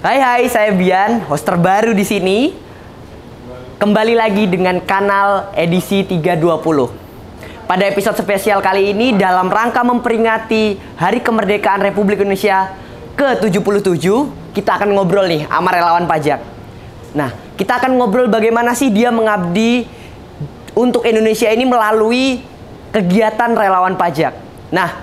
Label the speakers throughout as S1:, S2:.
S1: Hai, saya Bian, host terbaru di sini. Kembali lagi dengan kanal edisi 320. Pada episode spesial kali ini dalam rangka memperingati Hari Kemerdekaan Republik Indonesia ke-77, kita akan ngobrol nih sama relawan pajak. Nah, kita akan ngobrol bagaimana sih dia mengabdi untuk Indonesia ini melalui kegiatan relawan pajak. Nah,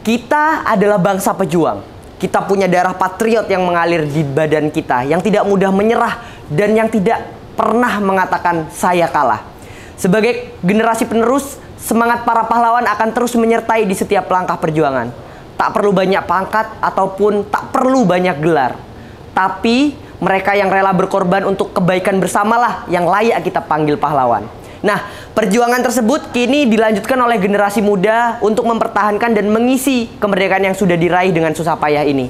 S1: kita adalah bangsa pejuang. Kita punya darah patriot yang mengalir di badan kita, yang tidak mudah menyerah dan yang tidak pernah mengatakan saya kalah. Sebagai generasi penerus, semangat para pahlawan akan terus menyertai di setiap langkah perjuangan. Tak perlu banyak pangkat ataupun tak perlu banyak gelar. Tapi mereka yang rela berkorban untuk kebaikan bersamalah yang layak kita panggil pahlawan. Nah, perjuangan tersebut kini dilanjutkan oleh generasi muda untuk mempertahankan dan mengisi kemerdekaan yang sudah diraih dengan susah payah ini.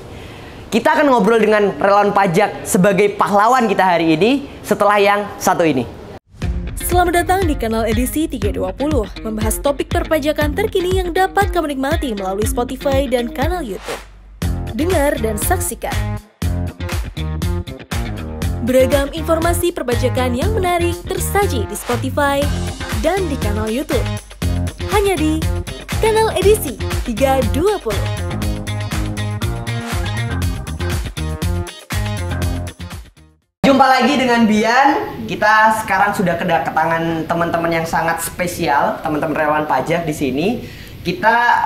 S1: Kita akan ngobrol dengan relawan pajak sebagai pahlawan kita hari ini setelah yang satu ini.
S2: Selamat datang di kanal edisi 320, membahas topik perpajakan terkini yang dapat kamu nikmati melalui Spotify dan kanal YouTube. Dengar dan saksikan beragam informasi perpajakan yang menarik tersaji di Spotify dan di kanal YouTube. Hanya di kanal edisi 320.
S1: Jumpa lagi dengan Bian. Kita sekarang sudah kedatangan teman-teman yang sangat spesial, teman-teman relawan pajak di sini.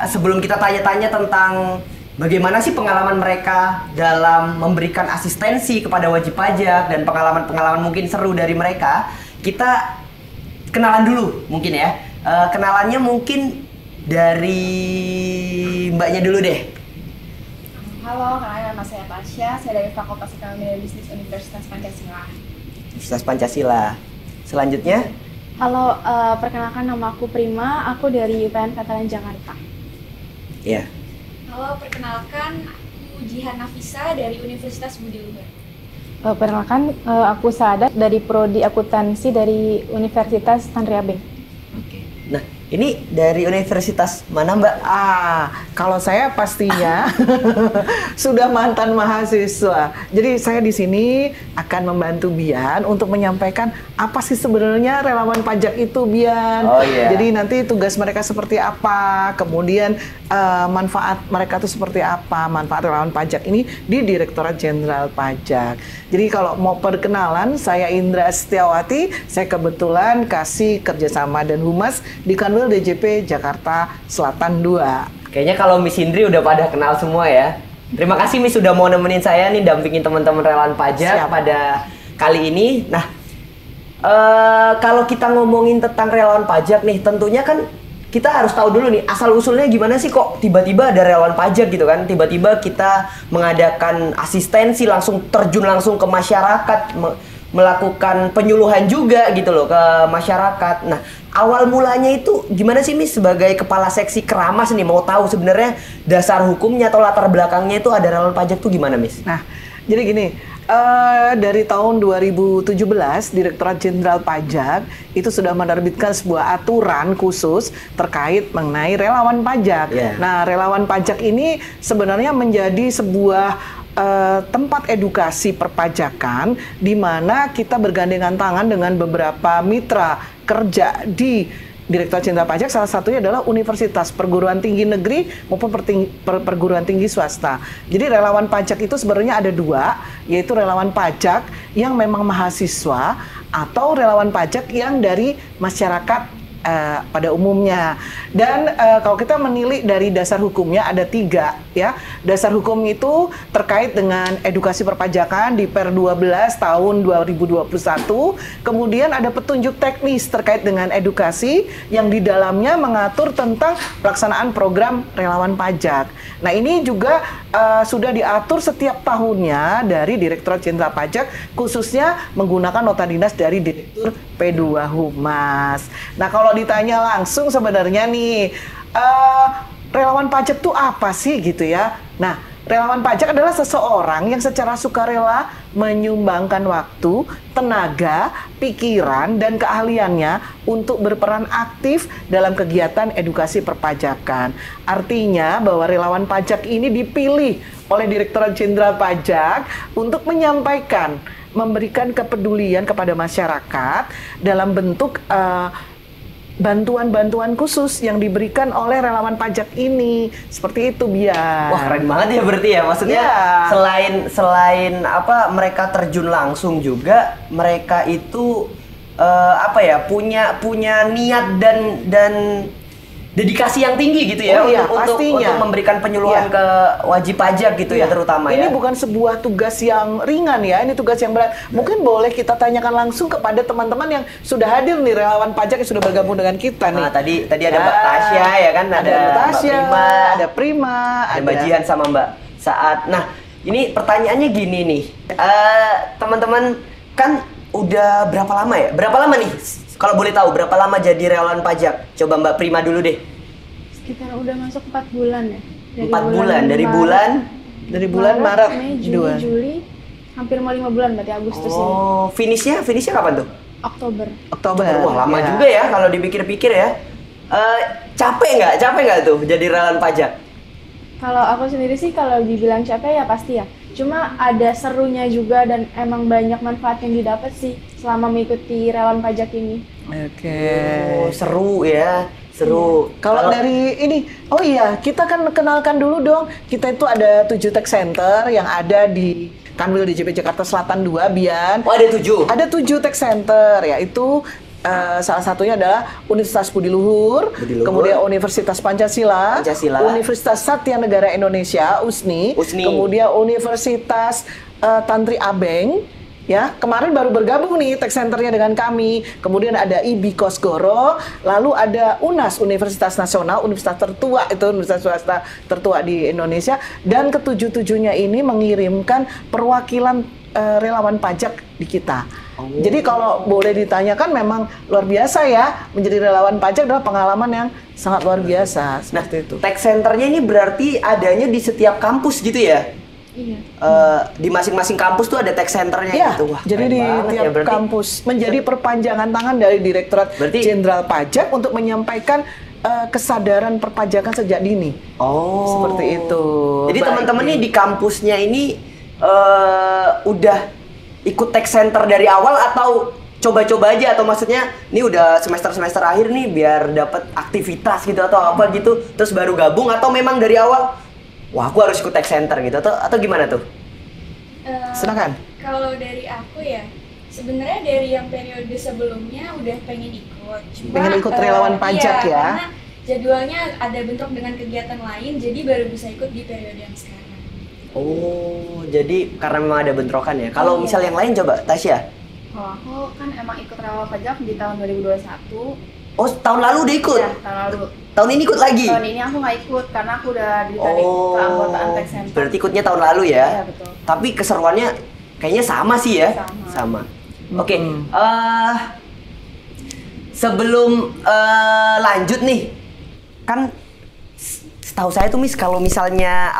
S1: Sebelum kita tanya-tanya tentang bagaimana sih pengalaman mereka dalam memberikan asistensi kepada wajib pajak dan pengalaman-pengalaman mungkin seru dari mereka, kita kenalan dulu mungkin ya. Kenalannya mungkin dari mbaknya dulu deh.
S3: Halo, kenalin nama saya Tasya, saya dari Fakultas Ekonomi dan Bisnis Universitas Pancasila.
S1: Universitas Pancasila. Selanjutnya?
S3: Halo, perkenalkan nama aku Prima, aku dari UPN Veteran Jakarta.
S1: Iya.
S4: Halo, perkenalkan aku Jihan Nafisa dari Universitas Budi Luhur.
S3: Perkenalkan aku Sadat dari Prodi Akuntansi dari Universitas Tanriabeng.
S1: Oke. Nah, ini dari universitas mana, Mbak?
S5: Kalau saya pastinya sudah mantan mahasiswa. Jadi saya di sini akan membantu Bian untuk menyampaikan apa sih sebenarnya relawan pajak itu, Bian.
S1: Oh iya.
S5: Jadi nanti tugas mereka seperti apa, kemudian manfaat mereka itu seperti apa, manfaat relawan pajak ini di Direktorat Jenderal Pajak. Jadi kalau mau perkenalan, saya Indra Setiawati, saya kebetulan kasih kerjasama dan humas di Kanwil DJP Jakarta Selatan 2.
S1: Kayaknya kalau Miss Indri udah pada kenal semua ya. Terima kasih Miss sudah mau nemenin saya nih dampingin teman-teman relawan pajak.
S5: Siap.
S1: Pada kali ini. Nah, kalau kita ngomongin tentang relawan pajak nih, tentunya kan kita harus tahu dulu nih asal usulnya gimana sih kok tiba-tiba ada relawan pajak gitu kan. Tiba-tiba kita mengadakan asistensi terjun langsung ke masyarakat, melakukan penyuluhan juga gitu loh ke masyarakat. Nah, awal mulanya itu gimana sih Miss sebagai kepala seksi Keramas nih, mau tahu sebenarnya dasar hukumnya atau latar belakangnya itu ada relawan pajak tuh gimana Miss?
S5: Nah, jadi gini, dari tahun 2017 Direktorat Jenderal Pajak itu sudah menerbitkan sebuah aturan khusus terkait mengenai relawan pajak.
S1: Yeah.
S5: Nah, relawan pajak ini sebenarnya menjadi sebuah tempat edukasi perpajakan di mana kita bergandengan tangan dengan beberapa mitra kerja di Direktorat Jenderal Pajak. Salah satunya adalah universitas, perguruan tinggi negeri maupun perguruan tinggi swasta. Jadi relawan pajak itu sebenarnya ada dua, yaitu relawan pajak yang memang mahasiswa atau relawan pajak yang dari masyarakat pada umumnya. Dan kalau kita menilik dari dasar hukumnya ada 3 ya. Dasar hukum itu terkait dengan edukasi perpajakan di Per 12 tahun 2021. Kemudian ada petunjuk teknis terkait dengan edukasi yang di dalamnya mengatur tentang pelaksanaan program relawan pajak. Nah, ini juga sudah diatur setiap tahunnya dari Direktorat Jenderal Pajak, khususnya menggunakan nota dinas dari Direktur P2 Humas. Nah, kalau ditanya langsung sebenarnya nih, relawan pajak tuh apa sih gitu ya? Nah, relawan pajak adalah seseorang yang secara sukarela menyumbangkan waktu, tenaga, pikiran, dan keahliannya untuk berperan aktif dalam kegiatan edukasi perpajakan. Artinya bahwa relawan pajak ini dipilih oleh Direktorat Jenderal Pajak untuk menyampaikan, memberikan kepedulian kepada masyarakat dalam bentuk bantuan-bantuan khusus yang diberikan oleh relawan pajak ini. Seperti itu, Biar.
S1: Wah, keren banget ya berarti ya. Maksudnya selain apa mereka terjun langsung juga, mereka itu punya niat dan dedikasi yang tinggi gitu ya untuk memberikan penyuluhan ke wajib pajak gitu ya terutama
S5: ini bukan sebuah tugas yang ringan ya, ini tugas yang berat. Mungkin boleh kita tanyakan langsung kepada teman-teman yang sudah hadir nih, relawan pajak yang sudah bergabung dengan kita nih.
S1: Nah, tadi ada Mbak Tasya ya kan, ada
S5: Mbak Tasya,
S1: ada
S5: Prima,
S1: ada Mbak Jihan sama Mbak Saat. Nah, ini pertanyaannya gini nih, teman-teman kan udah berapa lama ya? Berapa lama nih? Kalau boleh tahu, berapa lama jadi relawan pajak? Coba Mbak Prima dulu deh.
S3: Sekitar udah masuk 4 bulan ya.
S1: 4 bulan?
S5: Dari bulan Maret,
S3: Mei, Juli, hampir mau 5 bulan berarti Agustus ini.
S1: Oh, finishnya kapan tuh?
S3: Oktober.
S1: Wah, lama juga ya kalau dipikir-pikir ya. Capek nggak tuh jadi relawan pajak?
S3: Kalau aku sendiri sih kalau dibilang capek ya pasti ya. Cuma ada serunya juga dan emang banyak manfaat yang didapat sih selama mengikuti relawan pajak ini.
S5: Oke.
S1: Oh, seru ya, seru.
S5: Kalau dari ini, oh iya, kita kan kenalkan dulu dong. Kita itu ada 7 tech center yang ada di Kanwil DJP Jakarta Selatan 2, Bian.
S1: Oh, ada 7?
S5: Ada 7 tech center, yaitu salah satunya adalah Universitas Budi Luhur, kemudian Universitas Pancasila, Universitas Satya Negara Indonesia (USNI), kemudian Universitas Tantri Abeng, ya kemarin baru bergabung nih tech centernya dengan kami. Kemudian ada IB Kosgoro, lalu ada UNAS, Universitas Nasional, universitas tertua itu, universitas swasta tertua di Indonesia, dan ketujuh-tujuhnya ini mengirimkan perwakilan relawan pajak di kita. Jadi kalau boleh ditanyakan memang luar biasa ya, menjadi relawan pajak adalah pengalaman yang sangat luar biasa. Seperti itu.
S1: Tech centernya ini berarti adanya di setiap kampus gitu ya?
S3: Iya.
S1: Di masing-masing kampus tuh ada tech centernya gitu. Wah,
S5: jadi di tiap kampus menjadi perpanjangan tangan dari Direktorat Jenderal Pajak untuk menyampaikan kesadaran perpajakan sejak dini.
S1: Oh,
S5: seperti itu.
S1: Jadi teman-teman nih di kampusnya ini udah ikut tech center dari awal atau coba-coba aja, atau maksudnya ini udah semester akhir nih biar dapat aktivitas gitu atau apa gitu terus baru gabung, atau memang dari awal wah aku harus ikut tech center gitu atau gimana tuh?
S5: Silakan.
S4: Kalau dari aku ya, sebenarnya dari yang periode sebelumnya udah pengen ikut.
S5: Pengen ikut relawan pajak ya?
S4: Karena jadwalnya ada bentrok dengan kegiatan lain, jadi baru bisa ikut di periode yang sekarang.
S1: Oh, jadi karena memang ada bentrokan ya. Kalau misal yang lain coba, Tasya.
S6: Kalau aku kan emang ikut relawan pajak di tahun 2021.
S1: Oh, tahun lalu udah ikut?
S6: Ya, tahun lalu.
S1: Tahun ini ikut lagi?
S6: Tahun ini aku nggak ikut karena aku udah ditarik keanggotaan tech center.
S1: Berarti ikutnya tahun lalu ya?
S6: Iya, betul.
S1: Tapi keseruannya kayaknya sama sih ya? Sama. Oke, sebelum lanjut nih, kan setahu saya tuh Miss, kalau misalnya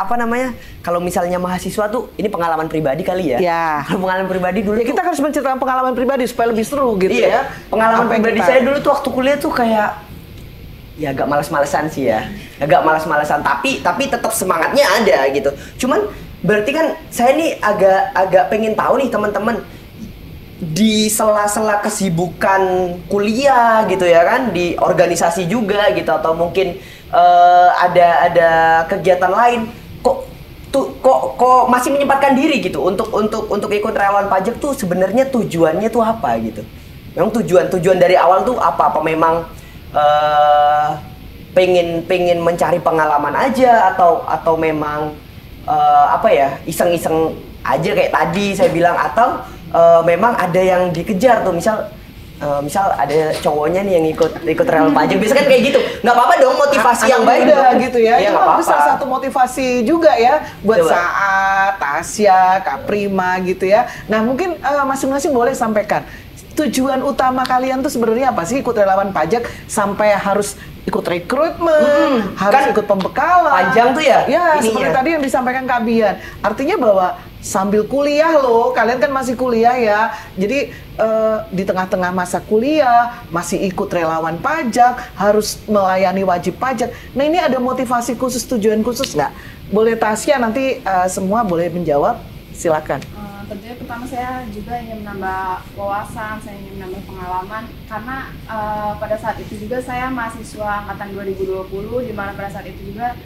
S1: kalau misalnya mahasiswa tuh ini pengalaman pribadi kali ya?
S5: Ya.
S1: Kalau pengalaman pribadi dulu
S5: kita harus menceritakan pengalaman pribadi supaya lebih seru gitu ya.
S1: Pengalaman pribadi saya dulu tuh waktu kuliah tuh kayak ya agak malas-malesan sih ya. Agak malas-malesan tapi tetap semangatnya ada gitu. Cuman berarti kan saya nih agak pengen tahu nih teman-teman, di sela-sela kesibukan kuliah gitu ya kan, di organisasi juga gitu, atau mungkin ada kegiatan lain, kok masih menyempatkan diri gitu untuk ikut relawan pajak tuh sebenarnya tujuannya tuh apa gitu? Memang tujuan dari awal tuh apa memang pengen mencari pengalaman aja atau memang iseng-iseng aja kayak tadi saya bilang, atau memang ada yang dikejar tuh, misal ada cowoknya nih yang ikut relawan pajak, biasanya kan kayak gitu. Nggak apa-apa dong, motivasi yang baik
S5: dong gitu ya.
S1: Iya,
S5: nggak apa-apa. Salah satu motivasi juga ya buat Saat, Tasya, Kak Prima gitu ya. Nah mungkin masing-masing boleh sampaikan tujuan utama kalian tuh sebenarnya apa sih ikut relawan pajak, sampai harus ikut rekrutmen, harus ikut pembekalan.
S1: Panjang tuh ya?
S5: Ya, seperti tadi yang disampaikan Kak Bian. Artinya bahwa sambil kuliah loh, kalian kan masih kuliah ya. Jadi di tengah-tengah masa kuliah masih ikut relawan pajak, harus melayani wajib pajak. Nah ini ada motivasi khusus, tujuan khusus nggak? Boleh Tasya, nanti semua boleh menjawab, silakan.
S6: Tentunya pertama saya juga ingin menambah wawasan, saya ingin menambah pengalaman karena pada saat itu juga saya mahasiswa angkatan 2020, di mana pada saat itu juga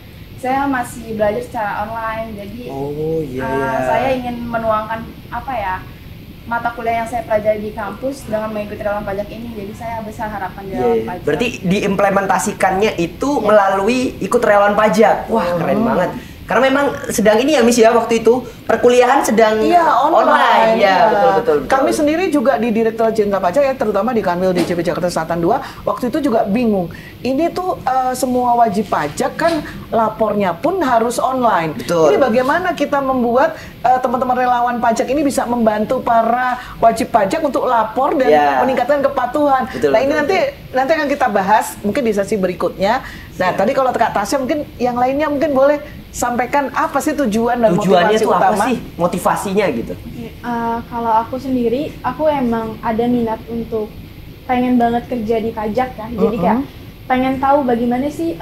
S6: saya masih belajar secara online. Jadi saya ingin menuangkan mata kuliah yang saya pelajari di kampus dengan mengikuti relawan pajak ini. Jadi saya besar harapan di relawan pajak.
S1: Berarti diimplementasikannya itu melalui ikut relawan pajak. Wah, keren banget. Karena memang sedang ini ya Miss ya, waktu itu perkuliahan sedang online. Ya, betul.
S5: Kami sendiri juga di Direktorat Jenderal Pajak ya, terutama di Kanwil DJP Jakarta Selatan 2, waktu itu juga bingung. Ini tuh semua wajib pajak kan lapornya pun harus online.
S1: Betul.
S5: Ini bagaimana kita membuat teman-teman relawan pajak ini bisa membantu para wajib pajak untuk lapor dan meningkatkan kepatuhan. Betul, ini nanti akan kita bahas mungkin di sesi berikutnya. Nah, tadi kalau Kak Tasya mungkin yang lainnya mungkin boleh sampaikan apa sih tujuan dan
S1: tujuannya
S5: motivasi
S1: tuh
S5: utama?
S1: apa sih motivasinya gitu?
S3: Kalau aku sendiri, aku emang ada minat untuk pengen banget kerja di pajak ya. Jadi kayak pengen tahu bagaimana sih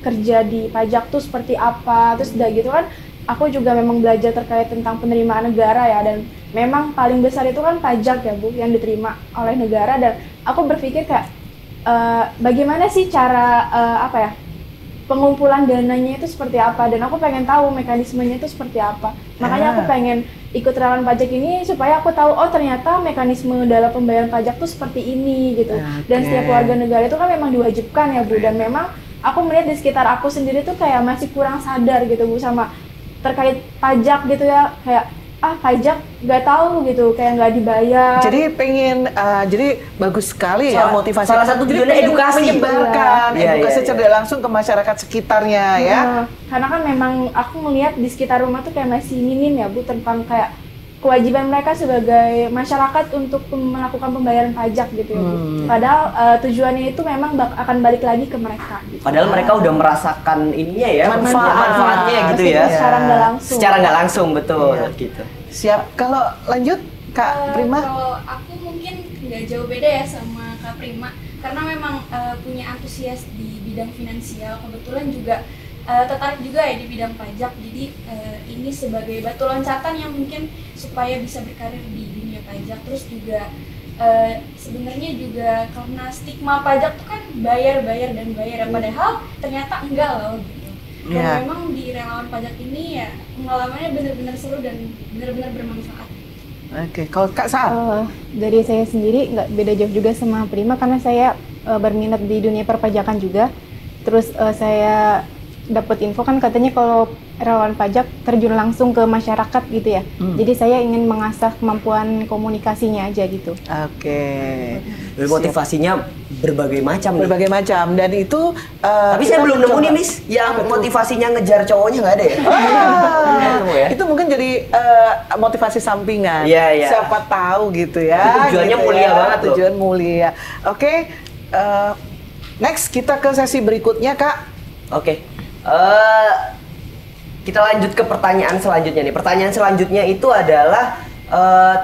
S3: kerja di pajak tuh seperti apa. Terus udah gitu kan, aku juga memang belajar terkait tentang penerimaan negara ya. Dan memang paling besar itu kan pajak ya Bu, yang diterima oleh negara. Dan aku berpikir kayak bagaimana sih cara pengumpulan dananya itu seperti apa, dan aku pengen tahu mekanismenya itu seperti apa. Makanya aku pengen ikut relawan pajak ini supaya aku tahu, oh ternyata mekanisme dalam pembayaran pajak tuh seperti ini gitu. Dan setiap warga negara itu kan memang diwajibkan ya Bu, dan memang aku melihat di sekitar aku sendiri tuh kayak masih kurang sadar gitu Bu sama terkait pajak gitu ya, kayak pajak nggak tahu gitu, kayak nggak dibayar.
S5: Jadi pengen, jadi bagus sekali ya motivasi.
S1: Salah satu tujuannya edukasi,
S5: menyebarkan edukasi cerdas langsung ke masyarakat sekitarnya ya.
S3: Karena kan memang aku melihat di sekitar rumah tuh kayak masih minim ya Bu tentang kayak kewajiban mereka sebagai masyarakat untuk melakukan pembayaran pajak gitu ya Bu. Padahal tujuannya itu memang akan balik lagi ke mereka gitu.
S1: Padahal mereka udah merasakan ininya ya, manfaatnya gitu ya. Secara nggak langsung betul gitu.
S5: Siap. Kalau lanjut Kak Prima?
S4: Kalau aku mungkin nggak jauh beda ya sama Kak Prima, karena memang punya antusias di bidang finansial, kebetulan juga tertarik juga ya di bidang pajak. Jadi ini sebagai batu loncatan yang mungkin supaya bisa berkarir di dunia pajak. Terus juga sebenarnya juga karena stigma pajak tuh kan bayar, padahal ternyata enggak loh gitu. Dan memang di relawan pajak ini ya pengalamannya benar-benar seru dan benar-benar bermanfaat.
S5: Oke, kalau Kak Saat?
S7: Dari saya sendiri nggak beda jauh juga sama Prima, karena saya berminat di dunia perpajakan juga. Terus saya dapat info kan katanya kalau relawan pajak terjun langsung ke masyarakat gitu ya. Jadi saya ingin mengasah kemampuan komunikasinya aja gitu.
S5: Oke.
S1: Motivasinya berbagai macam.
S5: Berbagai macam, dan itu.
S1: Tapi saya belum nemu nih Miss, yang motivasinya ngejar cowoknya nggak ada ya?
S5: Itu mungkin jadi motivasi sampingan. Siapa tahu gitu ya.
S1: Itu tujuannya
S5: gitu
S1: mulia banget loh.
S5: Tujuan mulia. Oke. Next kita ke sesi berikutnya Kak.
S1: Oke. Kita lanjut ke pertanyaan selanjutnya nih. Pertanyaan selanjutnya itu adalah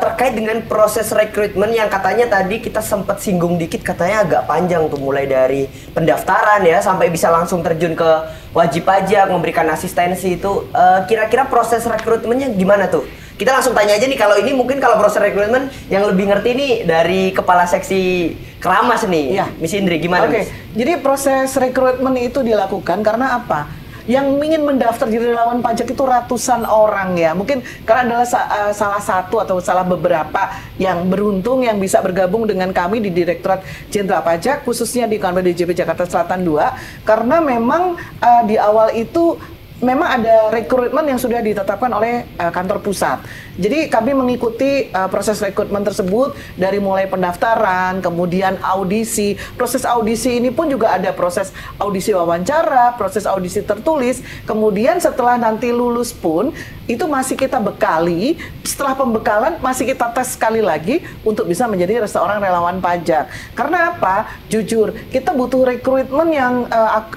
S1: terkait dengan proses rekrutmen yang katanya tadi kita sempat singgung dikit, katanya agak panjang tuh, mulai dari pendaftaran ya sampai bisa langsung terjun ke wajib pajak, memberikan asistensi itu. Kira-kira proses rekrutmennya gimana tuh? Kita langsung tanya aja nih, kalau ini mungkin kalau proses rekrutmen yang lebih ngerti nih dari Kepala Seksi Keramas nih, Miss Indri, gimana Miss?
S5: Jadi proses rekrutmen itu dilakukan karena apa? Yang ingin mendaftar jadi relawan pajak itu ratusan orang ya. Mungkin karena adalah salah satu atau salah beberapa yang beruntung yang bisa bergabung dengan kami di Direktorat Jenderal Pajak, khususnya di Kanwil DJP Jakarta Selatan 2. Karena memang di awal itu memang ada rekrutmen yang sudah ditetapkan oleh kantor pusat. Jadi kami mengikuti proses rekrutmen tersebut dari mulai pendaftaran, kemudian audisi. Proses audisi ini pun juga ada proses audisi wawancara, proses audisi tertulis. Kemudian setelah nanti lulus pun itu masih kita bekali. Setelah pembekalan masih kita tes sekali lagi untuk bisa menjadi seorang relawan pajak. Karena apa? Jujur, kita butuh rekrutmen yang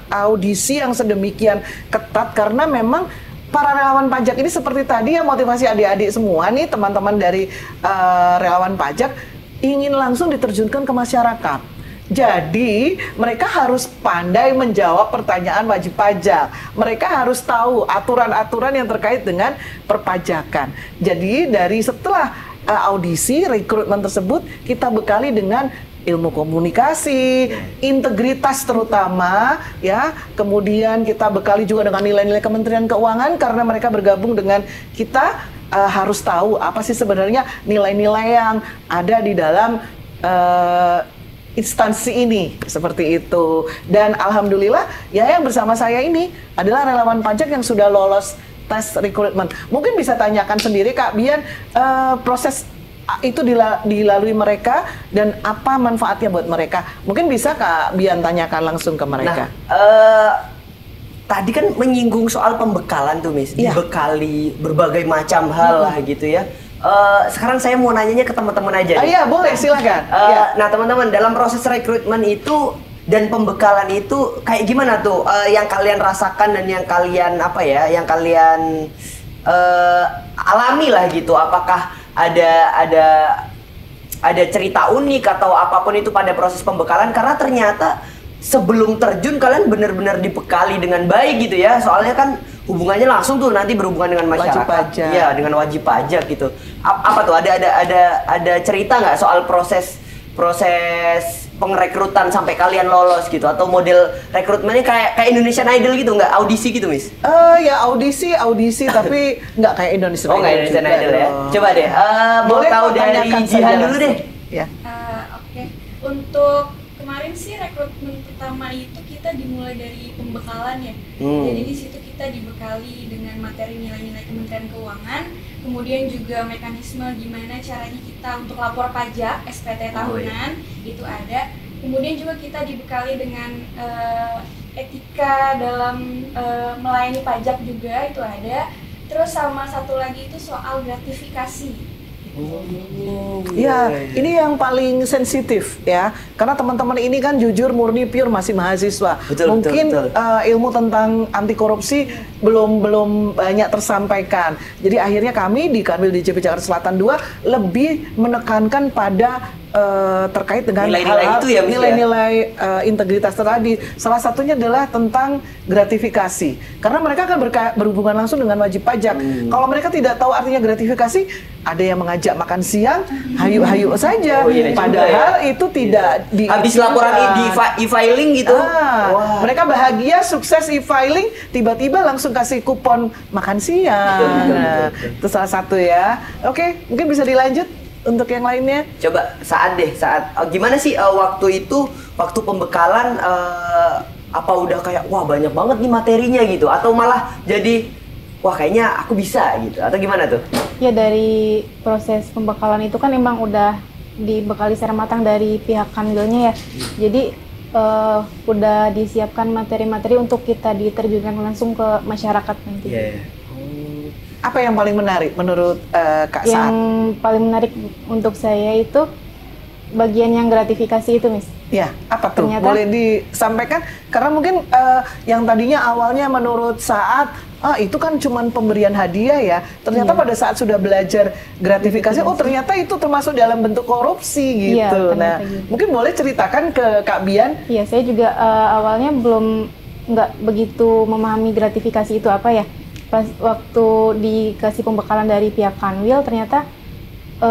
S5: audisi yang sedemikian ketat karena memang para relawan pajak ini seperti tadi ya, motivasi adik-adik semua nih, teman-teman dari relawan pajak ingin langsung diterjunkan ke masyarakat. Jadi mereka harus pandai menjawab pertanyaan wajib pajak. Mereka harus tahu aturan-aturan yang terkait dengan perpajakan. Jadi dari setelah audisi rekrutmen tersebut, kita bekali dengan ilmu komunikasi, integritas terutama ya. Kemudian kita bekali juga dengan nilai-nilai Kementerian Keuangan, karena mereka bergabung dengan kita, harus tahu apa sih sebenarnya nilai-nilai yang ada di dalam instansi ini, seperti itu. Dan alhamdulillah ya, yang bersama saya ini adalah relawan pajak yang sudah lolos tes rekrutmen. Mungkin bisa tanyakan sendiri Kak Bian, proses itu dilalui mereka dan apa manfaatnya buat mereka. Mungkin bisa Kak Bian tanyakan langsung ke mereka.
S1: Nah, tadi kan menyinggung soal pembekalan tuh Miss, dibekali berbagai macam hal lah gitu ya. Sekarang saya mau nanyanya ke teman-teman aja.
S5: Iya boleh, silakan.
S1: Nah teman-teman, dalam proses rekrutmen itu dan pembekalan itu kayak gimana tuh yang kalian rasakan dan yang kalian yang kalian alami lah gitu? Apakah ada cerita unik atau apapun itu pada proses pembekalan? Karena ternyata sebelum terjun kalian benar-benar dibekali dengan baik gitu ya. Soalnya kan hubungannya langsung tuh nanti berhubungan dengan masyarakat. Iya, dengan wajib pajak gitu. Apa tuh? Ada cerita nggak soal proses pengrekrutan sampai kalian lolos gitu, atau model rekrutmennya kayak Indonesian Idol gitu, nggak audisi gitu Miss?
S5: Ya audisi tapi nggak kayak Indonesian Idol.
S1: Oh nggak Indonesian Idol ya? Coba deh, mau tahu dari Jihan dulu deh.
S5: Ya.
S4: Oke. Untuk kemarin sih rekrutmen pertama itu kita dimulai dari pembekalan ya. Jadi di situ kita dibekali dengan materi nilai-nilai Kementerian Keuangan, kemudian juga mekanisme gimana caranya kita untuk lapor pajak SPT tahunan itu ada. Kemudian juga kita dibekali dengan etika dalam melayani pajak juga itu ada. Terus sama satu lagi itu soal gratifikasi.
S5: Ya, ini yang paling sensitif ya, karena teman-teman ini kan jujur, murni, pure, masih mahasiswa. Mungkin ilmu tentang anti korupsi belum banyak tersampaikan. Jadi akhirnya kami di Kanwil DJP Jakarta Selatan 2 lebih menekankan pada terkait dengan
S1: nilai-nilai itu ya,
S5: nilai-nilai integritas tadi. Salah satunya adalah tentang gratifikasi, karena mereka akan berhubungan langsung dengan wajib pajak. Kalau mereka tidak tahu artinya gratifikasi, ada yang mengajak makan siang, hayu-hayu saja. Padahal itu tidak
S1: habis laporan di e-filing gitu.
S5: Mereka bahagia, sukses e-filing, tiba-tiba langsung kasih kupon makan siang. Itu salah satu ya. Oke, mungkin bisa dilanjut untuk yang lainnya.
S1: Coba gimana sih waktu pembekalan, apa udah kayak wah banyak banget nih materinya gitu, atau malah jadi wah kayaknya aku bisa gitu, atau gimana tuh?
S7: Ya, dari proses pembekalan itu kan emang udah dibekali secara matang dari pihak Kanwilnya ya. Jadi udah disiapkan materi-materi untuk kita diterjunkan langsung ke masyarakat nanti.
S5: Apa yang paling menarik menurut Kak Saat?
S7: Yang paling menarik untuk saya itu bagian yang gratifikasi itu, Miss.
S5: Ya, apa tuh?
S7: Ternyata,
S5: boleh disampaikan? Karena mungkin yang tadinya awalnya menurut Saat, itu kan cuman pemberian hadiah ya. Ternyata pada saat sudah belajar gratifikasi, oh ternyata itu termasuk dalam bentuk korupsi gitu. Nah, mungkin boleh ceritakan ke Kak Bian?
S7: Iya, saya juga awalnya nggak begitu memahami gratifikasi itu apa ya. Pas waktu dikasih pembekalan dari pihak Kanwil, ternyata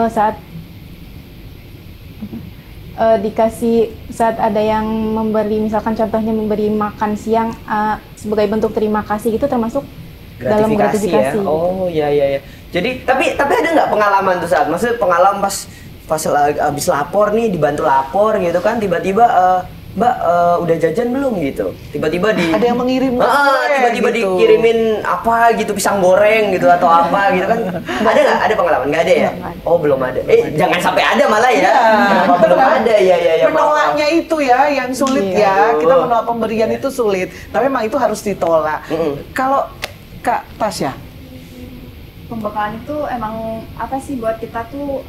S7: saat ada yang memberi, misalkan contohnya memberi makan siang sebagai bentuk terima kasih, itu termasuk dalam gratifikasi.
S1: Ya? Oh iya. Jadi tapi ada nggak pengalaman tuh Saat? Maksudnya pengalaman pas habis lapor nih, dibantu lapor gitu kan, tiba-tiba Mbak udah jajan belum gitu? Tiba-tiba
S5: ada yang mengirim
S1: tiba-tiba
S5: gitu.
S1: Dikirimin apa gitu, pisang goreng gitu atau apa gitu kan? Ada nggak? Ada pengalaman? Nggak ada ya? Oh belum ada. Jangan sampai ada malah ya. Belum ada ya.
S5: Menolaknya itu ya yang sulit ya. Kita menolak pemberian itu sulit. Tapi memang itu harus ditolak. Kalau Kak Tasya,
S6: pembekalan itu emang apa sih buat kita tuh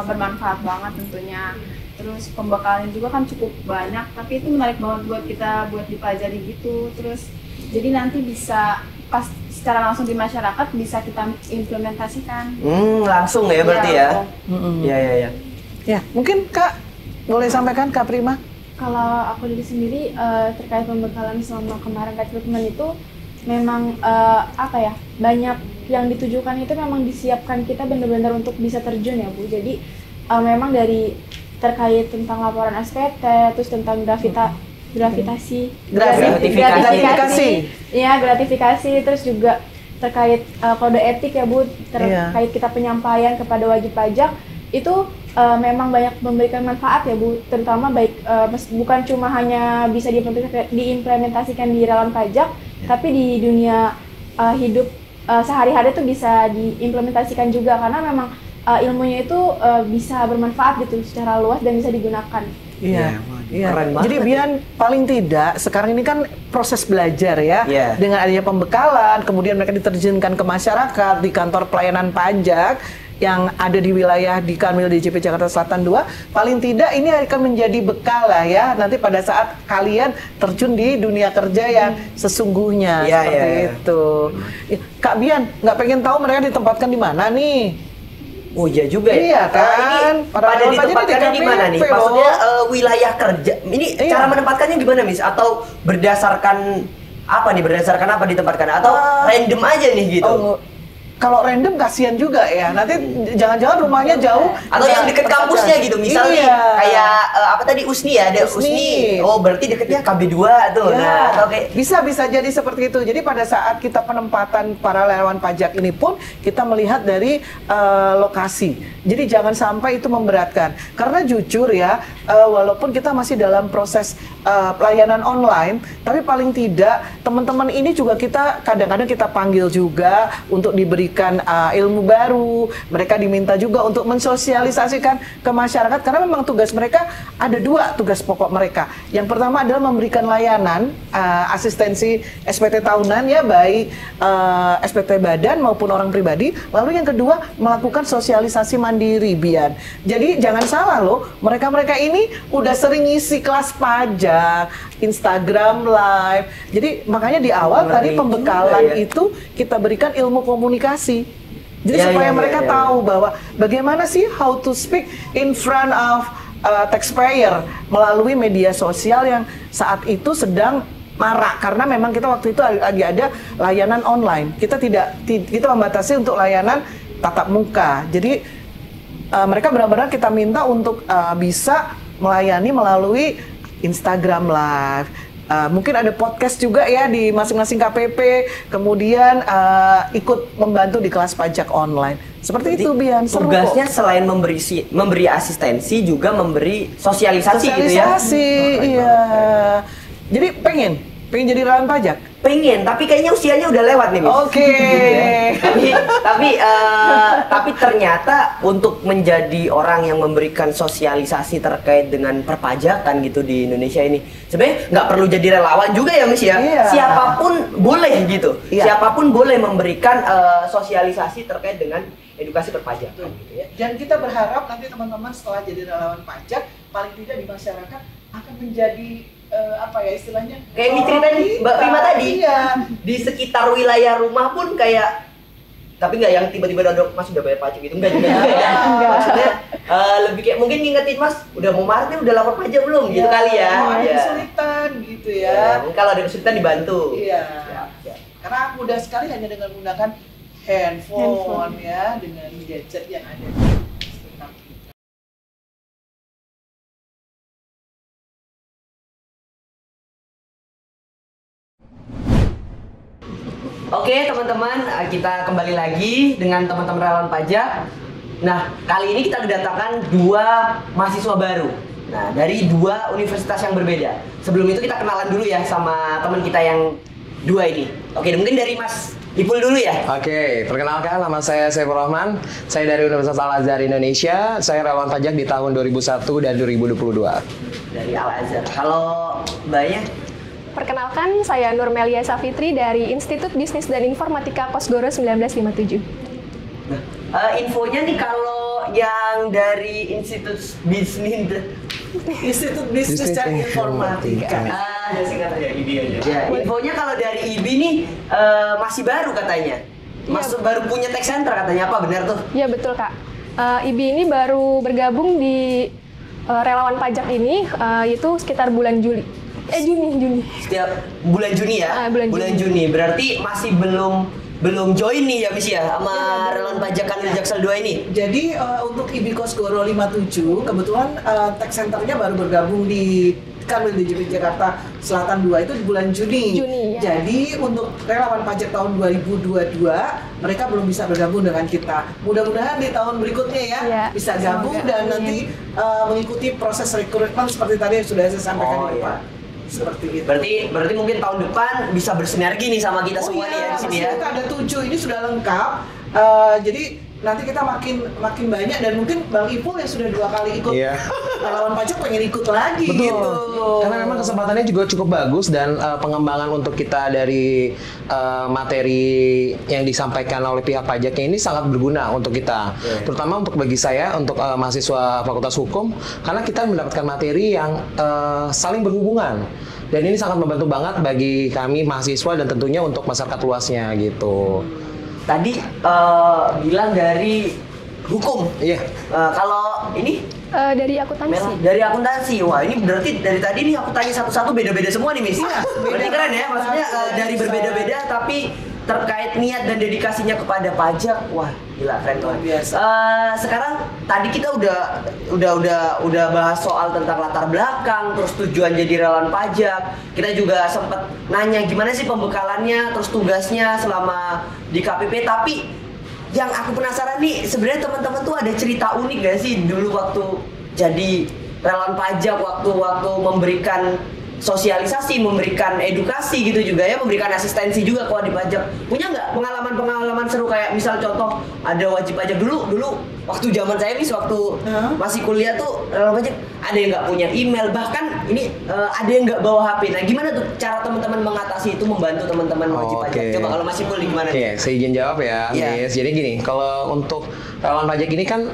S6: bermanfaat banget tentunya. Terus pembekalan juga kan cukup banyak, tapi itu menarik banget buat kita buat dipelajari gitu. Terus jadi nanti bisa pas secara langsung di masyarakat bisa kita implementasikan.
S1: Langsung ya berarti ya. Iya.
S5: Ya, mungkin Kak boleh sampaikan Kak Prima.
S3: Kalau aku dari sendiri terkait pembekalan selama kemarin rekrutmen itu memang banyak yang ditujukan itu memang disiapkan kita benar-benar untuk bisa terjun ya Bu. Jadi memang dari terkait tentang laporan SPT, terus tentang gratifikasi. Iya, gratifikasi, terus juga terkait kode etik ya Bu, terkait kita penyampaian kepada wajib pajak itu memang banyak memberikan manfaat ya Bu, terutama baik bukan cuma hanya bisa diimplementasikan di relawan pajak, tapi di dunia hidup sehari-hari itu bisa diimplementasikan juga karena memang ilmunya itu bisa bermanfaat gitu secara luas dan bisa digunakan.
S5: Iya. Jadi Bian paling tidak sekarang ini kan proses belajar ya, dengan adanya pembekalan, kemudian mereka diterjunkan ke masyarakat di kantor pelayanan pajak yang ada di wilayah di Kanwil DJP Jakarta Selatan 2, paling tidak ini akan menjadi bekal lah ya nanti pada saat kalian terjun di dunia kerja yang sesungguhnya seperti itu. Kak Bian, nggak pengen tahu mereka ditempatkan di mana nih?
S1: Oh iya juga ya.
S5: Iya kan.
S1: Ini pada ditempatkannya di mana nih? Maksudnya wilayah kerja. Ini cara menempatkannya gimana, Miss? Atau berdasarkan apa nih? Berdasarkan apa ditempatkan? Atau random aja nih gitu?
S5: Kalau random kasihan juga ya. Nanti jangan-jangan rumahnya jauh
S1: atau yang deket kampusnya gitu. Misalnya kayak apa tadi USNI ya, ada USNI. Oh, berarti deketnya KB2 tuh. Nah, atau kayak
S5: bisa jadi seperti itu. Jadi pada saat kita penempatan para relawan pajak ini pun kita melihat dari lokasi. Jadi jangan sampai itu memberatkan. Karena jujur ya, walaupun kita masih dalam proses pelayanan online, tapi paling tidak teman-teman ini juga kita kadang-kadang kita panggil juga untuk diberikan ilmu baru. Mereka diminta juga untuk mensosialisasikan ke masyarakat karena memang tugas mereka ada dua tugas pokok mereka. Yang pertama adalah memberikan layanan asistensi SPT tahunan ya, baik SPT badan maupun orang pribadi. Lalu yang kedua melakukan sosialisasi mandiri, Bian. Jadi jangan salah loh, mereka-mereka ini udah sering ngisi kelas pajak, Instagram live. Jadi makanya di awal tadi pembekalan itu kita berikan ilmu komunikasi. Jadi supaya mereka tahu bahwa bagaimana sih how to speak in front of taxpayer melalui media sosial yang saat itu sedang marak karena memang kita waktu itu lagi ada layanan online. Kita membatasi untuk layanan tatap muka. Jadi mereka benar-benar kita minta untuk bisa melayani melalui Instagram live. Mungkin ada podcast juga ya di masing-masing KPP, kemudian ikut membantu di kelas pajak online. Seperti itu, Bian.
S1: Tugasnya selain memberi asistensi juga memberi sosialisasi gitu ya.
S5: Iya. Jadi pengen jadi relawan pajak?
S1: Pengen, tapi kayaknya usianya udah lewat nih, Miss.
S5: Oke.
S1: Tapi ternyata untuk menjadi orang yang memberikan sosialisasi terkait dengan perpajakan gitu di Indonesia ini, sebenarnya nggak perlu jadi relawan juga ya, Miss ya. Siapapun boleh gitu. Siapapun boleh memberikan sosialisasi terkait dengan edukasi perpajakan gitu ya.
S5: Dan kita berharap nanti teman-teman setelah jadi relawan pajak, paling tidak di masyarakat akan menjadi istilahnya
S1: kayak diceritain Mbak Prima tadi, di sekitar wilayah rumah pun kayak, tapi nggak yang tiba-tiba Mas udah bayar pajak gitu, enggak juga ya. Maksudnya lebih kayak mungkin ngingetin Mas udah mau Maret nih, udah lapor pajak belum gitu kali ya.
S5: Ada kesulitan gitu ya.
S1: Kalau ada kesulitan dibantu.
S5: Karena mudah sekali hanya dengan menggunakan handphone ya, dengan gadget yang ada di sekitar kita.
S1: Oke teman-teman, kita kembali lagi dengan teman-teman relawan pajak. Nah, kali ini kita kedatangan dua mahasiswa baru. Nah, dari dua universitas yang berbeda. Sebelum itu kita kenalan dulu ya sama teman kita yang dua ini. Oke, mungkin dari Mas Ipul dulu ya.
S8: Oke, perkenalkan nama saya Saiful Rahman. Saya dari Universitas Al-Azhar Indonesia. Saya relawan pajak di tahun 2001 dan 2022.
S1: Dari Al-Azhar. Kalau Mbaknya?
S9: Perkenalkan, saya Nurmelia Safitri dari Institut Bisnis dan Informatika Kosgoro 1957.
S1: Nah, infonya nih kalau yang dari Institut Bisnis
S5: Institut Bisnis dan Informatika.
S1: Ada singkatannya IBI aja. Ya, infonya kalau dari IBI nih masih baru katanya. Baru punya tech center katanya, apa benar tuh?
S9: Iya betul Kak. IBI ini baru bergabung di relawan pajak ini itu sekitar bulan Juni.
S1: Setiap bulan Juni ya? Bulan Juni. Berarti masih belum join nih ya Miss ya sama relawan pajak Kanwil Jaksel 2 ini.
S5: Jadi untuk IBI Kosgoro 57 kebetulan tech centernya baru bergabung di Kanwil DJP Jakarta Selatan 2 itu di bulan Juni.
S9: Ya.
S5: Jadi untuk relawan pajak tahun 2022 mereka belum bisa bergabung dengan kita. Mudah-mudahan di tahun berikutnya ya bisa gabung dan nanti mengikuti proses rekrutmen seperti tadi yang sudah saya sampaikan di depan. Seperti itu.
S1: Berarti mungkin tahun depan bisa bersinergi nih sama kita semua nih ya di sini ya.
S5: Kita ada 7 ini sudah lengkap. Jadi nanti kita makin banyak dan mungkin Bang Ipul yang sudah 2 kali ikut relawan pajak pengen ikut lagi.
S8: Betul.
S5: Gitu.
S8: Karena memang kesempatannya juga cukup bagus dan pengembangan untuk kita dari materi yang disampaikan oleh pihak pajaknya ini sangat berguna untuk kita. Terutama untuk bagi saya untuk mahasiswa Fakultas Hukum karena kita mendapatkan materi yang saling berhubungan. Dan ini sangat membantu banget bagi kami mahasiswa dan tentunya untuk masyarakat luasnya gitu.
S1: Tadi bilang dari hukum.
S8: Iya.
S1: Kalau ini
S9: dari akuntansi.
S1: Dari akuntansi. Wah, ini berarti dari tadi nih aku tanya satu-satu beda-beda semua nih, Miss. Berarti keren ya, maksudnya dari berbeda-beda tapi terkait niat dan dedikasinya kepada pajak. Wah, gila keren banget. Sekarang tadi kita udah bahas soal tentang latar belakang, terus tujuan jadi relawan pajak. Kita juga sempat nanya gimana sih pembekalannya, terus tugasnya selama di KPP. Tapi yang aku penasaran nih, sebenarnya teman-teman tuh ada cerita unik gak sih dulu waktu jadi relawan pajak, waktu memberikan sosialisasi, memberikan edukasi gitu juga ya, memberikan asistensi juga kalau di pajak. Punya nggak pengalaman seru kayak misal contoh ada wajib pajak dulu waktu zaman saya waktu masih kuliah tuh relawan pajak ada yang nggak punya email, bahkan ini ada yang nggak bawa HP. Nah gimana tuh cara teman-teman mengatasi itu, membantu teman-teman wajib pajak? Coba kalau masih kuliah gimana?
S8: Oke, saya izin jawab ya, Miss. Jadi gini, kalau untuk relawan pajak ini kan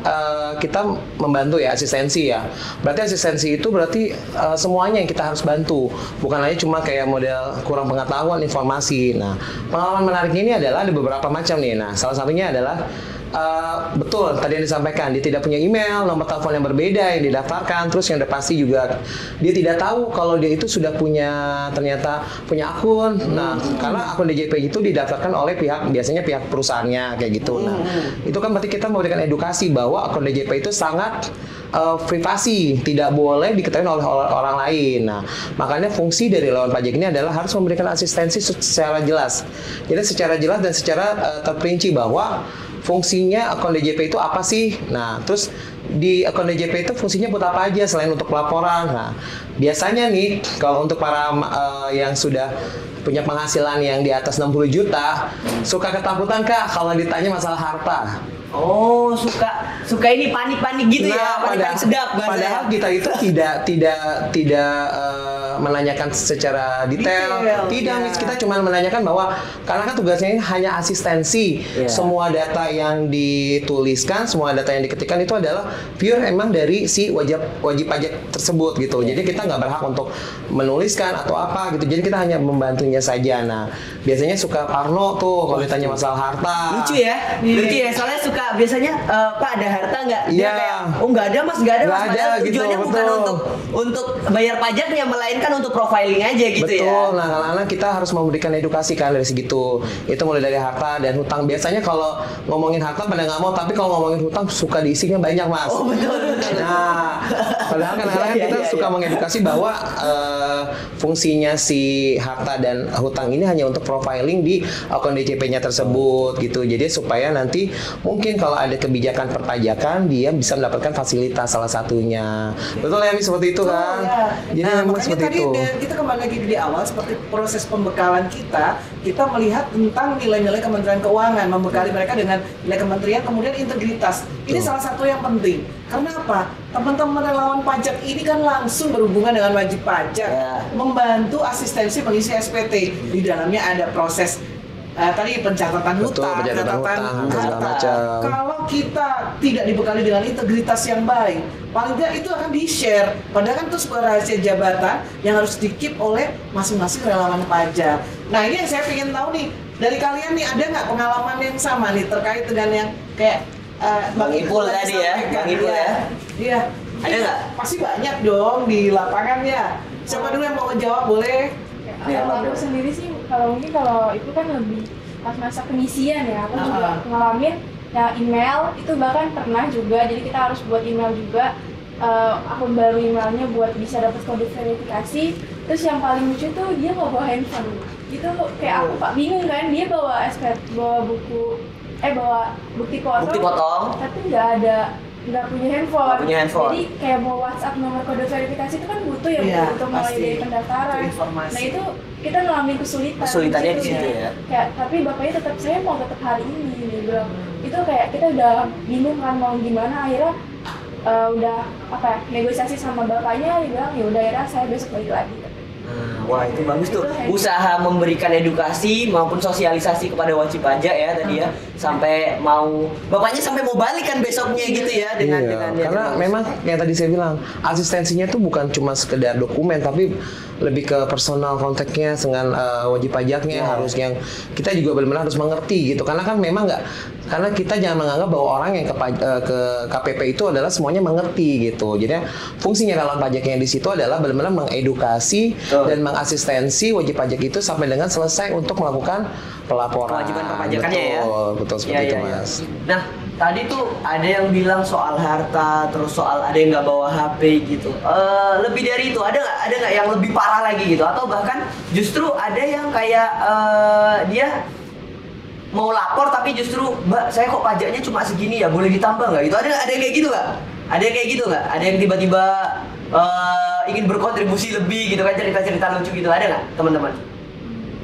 S8: kita membantu ya asistensi ya. Berarti asistensi itu berarti semuanya yang kita harus bantu. Bukan hanya cuma kayak model kurang pengetahuan informasi. Nah, pengalaman menarik ini adalah ada beberapa macam nih. Nah, salah satunya adalah betul tadi yang disampaikan, dia tidak punya email, nomor telepon yang berbeda yang didaftarkan, terus yang udah pasti juga dia tidak tahu kalau dia itu sudah ternyata punya akun. Nah, karena akun DJP itu didaftarkan oleh biasanya pihak perusahaannya kayak gitu. Nah, itu kan berarti kita memberikan edukasi bahwa akun DJP itu sangat privasi, tidak boleh diketahui oleh orang lain. Nah, makanya fungsi dari relawan pajak ini adalah harus memberikan asistensi secara jelas. Jadi secara jelas dan secara terperinci bahwa fungsinya akun DJP itu apa sih? Nah, terus di akun DJP itu fungsinya buat apa aja selain untuk pelaporan? Nah, biasanya nih kalau untuk para yang sudah punya penghasilan yang di atas 60 juta, suka ketakutan Kak kalau ditanya masalah harta.
S1: Oh, suka ini panik-panik gitu ya, panik sedap.
S8: Padahal kita itu tidak menanyakan secara detail. Tidak, kita cuma menanyakan bahwa karena kan tugasnya ini hanya asistensi. Semua data yang dituliskan, semua data yang diketikkan itu adalah pure emang dari si wajib pajak tersebut gitu. Jadi kita nggak berhak untuk menuliskan atau apa gitu. Jadi kita hanya membantunya saja. Nah, biasanya suka parno tuh kalau ditanya masalah harta.
S1: Lucu ya, soalnya suka biasanya Pak ada harta nggak? Dia kayak nggak ada mas. Padahal tujuannya
S8: gitu,
S1: bukan untuk bayar pajaknya, melainkan untuk profiling aja gitu.
S8: Betul. Nah, karena kita harus memberikan edukasi kan dari segitu. Itu mulai dari harta dan hutang. Biasanya kalau ngomongin harta pada nggak mau, tapi kalau ngomongin hutang suka diisinya banyak mas.
S1: Oh betul.
S8: Nah, padahal kadang-kadang kita suka mengedukasi bahwa fungsinya si harta dan hutang ini hanya untuk profiling di akun DJP-nya tersebut gitu. Jadi supaya nanti mungkin kalau ada kebijakan perpajakan dia bisa mendapatkan fasilitas salah satunya. Betul ya, seperti itu kan? Jadi memang seperti
S5: tadi
S8: itu.
S5: Kita kembali lagi di awal seperti proses pembekalan kita melihat tentang nilai-nilai Kementerian Keuangan, membekali mereka dengan nilai kementerian, kemudian integritas. Ini salah satu yang penting. Karena apa? Teman-teman relawan pajak ini kan langsung berhubungan dengan wajib pajak, membantu asistensi mengisi SPT. Di dalamnya ada proses tadi pencatatan
S8: Betul,
S5: hutang,
S8: pencatatan hutang, segala
S5: harta.
S8: macam.
S5: Kalau kita tidak dibekali dengan integritas yang baik, paling tidak itu akan di-share. Padahal kan itu sebuah rahasia jabatan yang harus di-keep oleh masing-masing relawan pajak. Nah ini yang saya ingin tahu nih, dari kalian nih ada nggak pengalaman yang sama nih terkait dengan yang kayak
S1: Bang Ipul tadi ya, Bang Ipul ya.
S5: Iya.
S1: Ada nggak?
S5: Pasti banyak dong di lapangan ya. Siapa dulu yang mau menjawab, boleh?
S3: Kalau aku sendiri sih, mungkin kalau itu kan lebih pas masa pengisian ya, aku juga ngalamin ya email itu bahkan pernah juga, jadi kita harus buat email juga, akun baru emailnya buat bisa dapat kode verifikasi. Terus yang paling lucu tuh dia nggak bawa handphone, itu kayak aku bingung kan, dia bawa bawa bukti potong, tapi nggak punya handphone. Jadi kayak mau WhatsApp nomor kode verifikasi itu kan butuh ya, untuk mulai dari pendaftaran. Nah itu kita ngalamin
S1: kesulitannya di situ ya.
S3: Kayak tapi bapaknya saya mau tetap hari ini, dia bilang. Itu kayak kita udah bingung kan mau gimana, akhirnya udah negosiasi sama bapaknya, dia bilang ya udah ya saya besok balik lagi.
S1: Wah itu bagus tuh, usaha memberikan edukasi maupun sosialisasi kepada wajib pajak ya tadi ya, sampai bapaknya sampai mau balik kan besoknya gitu ya dengan
S8: karena memang yang tadi saya bilang asistensinya tuh bukan cuma sekedar dokumen tapi lebih ke personal kontaknya dengan wajib pajaknya, harus yang kita juga benar-benar harus mengerti gitu, karena kan memang karena kita jangan menganggap bahwa orang yang ke KPP itu adalah semuanya mengerti gitu. Jadi fungsinya relawan pajak yang di situ adalah benar-benar mengedukasi dan mengasistensi wajib pajak itu sampai dengan selesai untuk melakukan pelaporan.
S1: Kewajiban perpajakannya ya.
S8: Betul seperti itu Mas.
S1: Nah tadi tuh ada yang bilang soal harta, terus soal ada yang nggak bawa HP gitu. Lebih dari itu ada nggak yang lebih parah lagi gitu? Atau bahkan justru ada yang kayak dia mau lapor tapi justru Mbak saya kok pajaknya cuma segini ya, boleh ditambah nggak gitu? Ada yang kayak gitu nggak? Ada yang kayak gitu nggak? Ada yang tiba-tiba ingin berkontribusi lebih gitu kan, cerita-cerita lucu gitu, ada nggak teman-teman?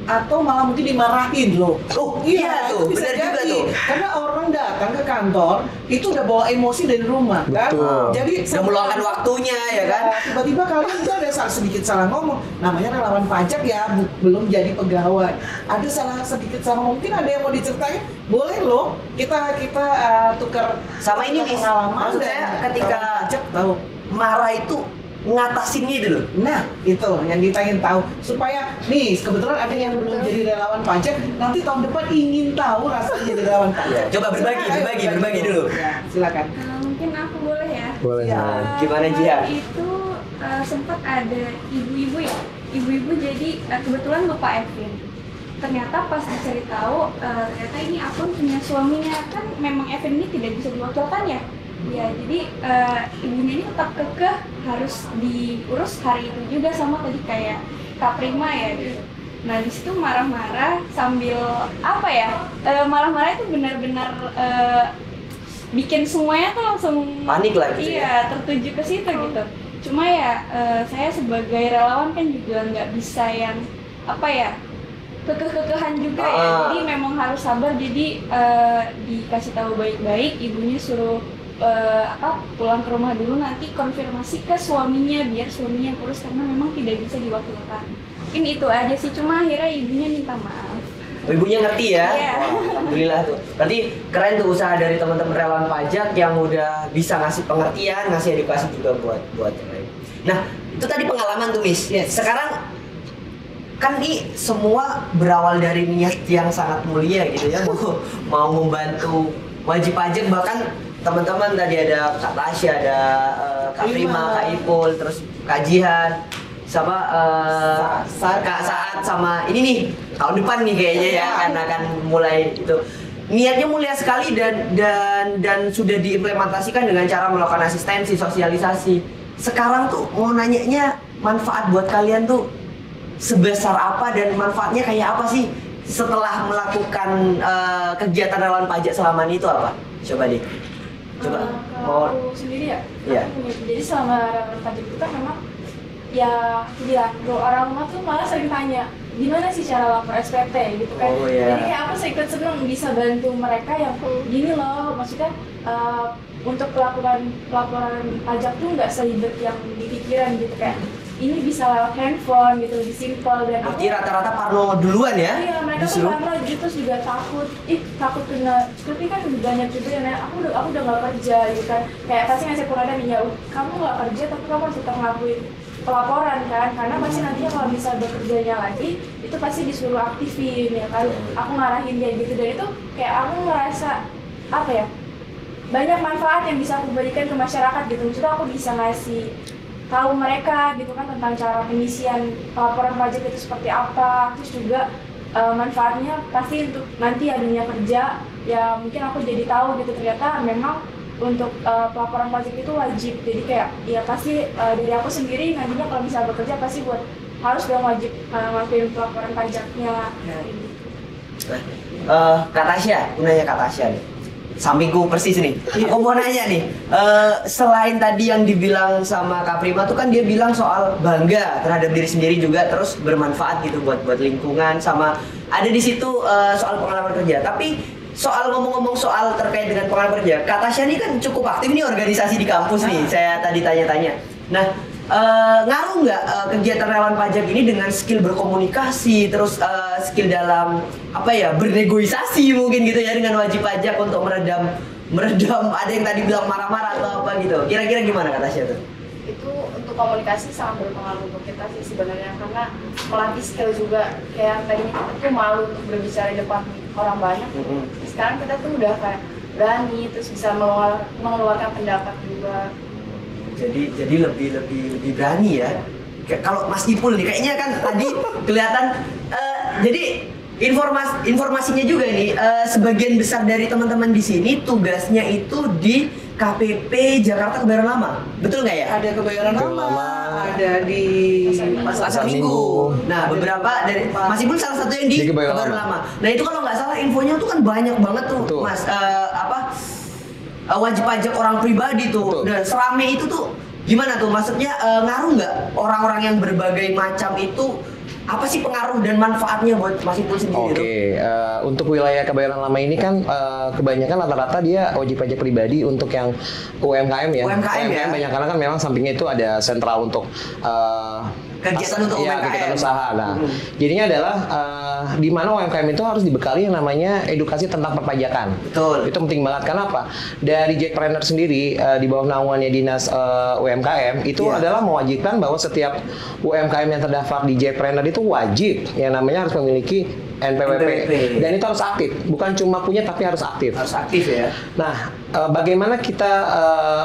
S5: Atau malah mungkin dimarahin loh.
S1: Oh iya tuh,
S5: itu bisa
S1: benar juga
S5: jadi.
S1: tuh.
S5: Karena orang datang ke kantor itu udah bawa emosi dari rumah kan. Jadi
S1: udah meluangkan waktunya ya kan.
S5: Tiba-tiba kalian itu ada sedikit salah ngomong. Namanya relawan pajak ya, belum jadi pegawai. Ada sedikit salah ngomong. Mungkin ada yang mau diceritain? Boleh loh. Kita tukar
S1: sama ini nih. Maksud saya ketika
S5: pajak tahu
S1: marah itu ngatasinnya dulu.
S5: Nah, itu yang kita ingin tahu supaya nih kebetulan ada yang belum jadi relawan pajak, nanti tahun depan ingin tahu rasanya jadi relawan pajak.
S1: Coba berbagi dulu.
S5: Ya, silakan.
S4: Mungkin aku boleh ya.
S8: Boleh.
S1: Gimana Jihan?
S4: Itu sempat ada ibu-ibu ya. Ibu-ibu jadi kebetulan Bapak Evin. Ternyata pas dicari tahu, ternyata ini akun punya suaminya, kan memang Evin ini tidak bisa diwakilkan ya. Ya, jadi ibunya ini tetap kekeh harus diurus hari itu juga sama tadi kayak Kak Prima ya gitu. Nah di situ marah-marah sambil marah-marah itu benar-benar bikin semuanya tuh langsung
S1: panik lah gitu.
S4: Iya, tertuju ke situ gitu. Cuma ya saya sebagai relawan kan juga nggak bisa yang kekeh-kekehan juga ya. Jadi memang harus sabar. Jadi dikasih tahu baik-baik, ibunya suruh pulang ke rumah dulu, nanti konfirmasi ke suaminya biar suaminya urus karena memang tidak bisa diwakilkan. Mungkin itu aja sih, cuma akhirnya ibunya minta maaf.
S1: Ibunya ngerti ya?
S4: Iya.
S1: Alhamdulillah tuh. Berarti keren tuh usaha dari teman-teman relawan pajak yang udah bisa ngasih pengertian, ngasih edukasi juga buat yang lain. Nah, itu tadi pengalaman tuh Miss.
S5: Yes.
S1: Sekarang kan ini semua berawal dari niat yang sangat mulia gitu ya, mau membantu wajib pajak, bahkan teman-teman tadi ada Kak Tasya, ada Kak Prima, Kak Ipul, terus Kak Jihan, sama Kak Saat, sama ini nih tahun depan nih kayaknya ya akan mulai itu. Niatnya mulia sekali dan sudah diimplementasikan dengan cara melakukan asistensi, sosialisasi. Sekarang tuh mau nanyanya manfaat buat kalian tuh sebesar apa dan manfaatnya kayak apa sih setelah melakukan kegiatan relawan pajak selama ini itu apa? Coba deh.
S3: Kalau aku sendiri ya, jadi selama relawan pajak itu kan memang ya orang rumah tuh malah sering tanya gimana sih cara lapor SPT gitu kan. Jadi kayak aku ikut seneng bisa bantu mereka yang gini loh, maksudnya untuk pelaporan pajak tuh nggak seribet yang dipikiran gitu, kayak ini bisa lewat handphone gitu, lebih simpel. Dan
S1: Berarti rata-rata parno duluan ya?
S3: Iya, mereka tuh parno gitu, terus juga takut kena, tapi kan banyak juga yang nanya, aku udah nggak kerja gitu kan, kayak pasti ngasih pengaduan, ya kamu nggak kerja tapi kamu harus tetap ngelakuin pelaporan kan, karena pasti nantinya kalau bisa bekerjanya lagi itu pasti disuruh aktifin ya kan. Aku ngarahin kayak gitu, dan itu kayak aku ngerasa apa ya, banyak manfaat yang bisa aku berikan ke masyarakat gitu. Maksudnya aku bisa ngasih tahu mereka gitu kan tentang cara pengisian laporan pajak itu seperti apa, terus juga manfaatnya pasti untuk nanti ya dunia kerja ya, mungkin aku jadi tahu gitu ternyata memang untuk pelaporan pajak itu wajib. Jadi kayak ya pasti dari aku sendiri nantinya kalau bisa bekerja pasti harus dong wajib ngelakuin pelaporan pajaknya.
S1: Kak Tasya, aku nanya Kak Tasya nih, sampingku persis nih. Aku mau nanya nih, selain tadi yang dibilang sama Kak Prima tuh kan dia bilang soal bangga terhadap diri sendiri juga, terus bermanfaat gitu buat lingkungan, sama ada di situ soal pengalaman kerja. Tapi soal ngomong-ngomong soal terkait dengan pengalaman kerja, Kak Tasya ini kan cukup aktif nih organisasi di kampus nih. Saya tadi tanya-tanya. Nah, ngaruh nggak kegiatan relawan pajak ini dengan skill berkomunikasi, terus skill dalam apa ya, bernegosiasi mungkin gitu ya dengan wajib pajak untuk meredam ada yang tadi bilang marah-marah atau apa gitu. Kira-kira gimana Kak Tasya tuh?
S6: Itu untuk komunikasi sangat berpengaruh untuk kita sih sebenarnya, karena melatih skill juga. Kayak tadinya kita tuh malu untuk berbicara di depan orang banyak, sekarang kita tuh udah kayak berani, terus bisa mengeluarkan pendapat juga.
S1: Jadi lebih berani ya. Kalau Mas Ipul nih kayaknya kan tadi kelihatan jadi informasinya juga nih, sebagian besar dari teman-teman di sini tugasnya itu di KPP Jakarta Kebayoran Lama, betul nggak ya?
S5: Ada Kebayoran Lama, ada di
S1: Pasar Minggu. Nah, beberapa dari Mas Ipul salah satu yang di Kebayoran Lama. Nah, itu kalau nggak salah infonya tuh kan banyak banget tuh, Mas. Wajib pajak orang pribadi tuh. Dan serame itu tuh gimana tuh? Maksudnya ngaruh nggak orang-orang yang berbagai macam itu? Apa sih pengaruh dan manfaatnya buat Mas Ipul sendiri?
S8: Untuk wilayah Kebayoran Lama ini kan kebanyakan rata-rata dia wajib pajak pribadi untuk yang UMKM ya.
S1: UMKM ya.
S8: Banyak, karena kan memang sampingnya itu ada sentral untuk
S1: kegiatan untuk UMKM.
S8: Kegiatan usaha. Nah, jadinya adalah di mana UMKM itu harus dibekali yang namanya edukasi tentang perpajakan.
S1: Betul.
S8: Itu penting banget. Kenapa? Dari Jackpreneur sendiri di bawah naungannya Dinas UMKM itu adalah mewajibkan bahwa setiap UMKM yang terdaftar di Jackpreneur itu wajib yang namanya harus memiliki NPWP. Dan itu harus aktif, bukan cuma punya tapi harus aktif.
S1: Harus aktif ya.
S8: Nah, bagaimana kita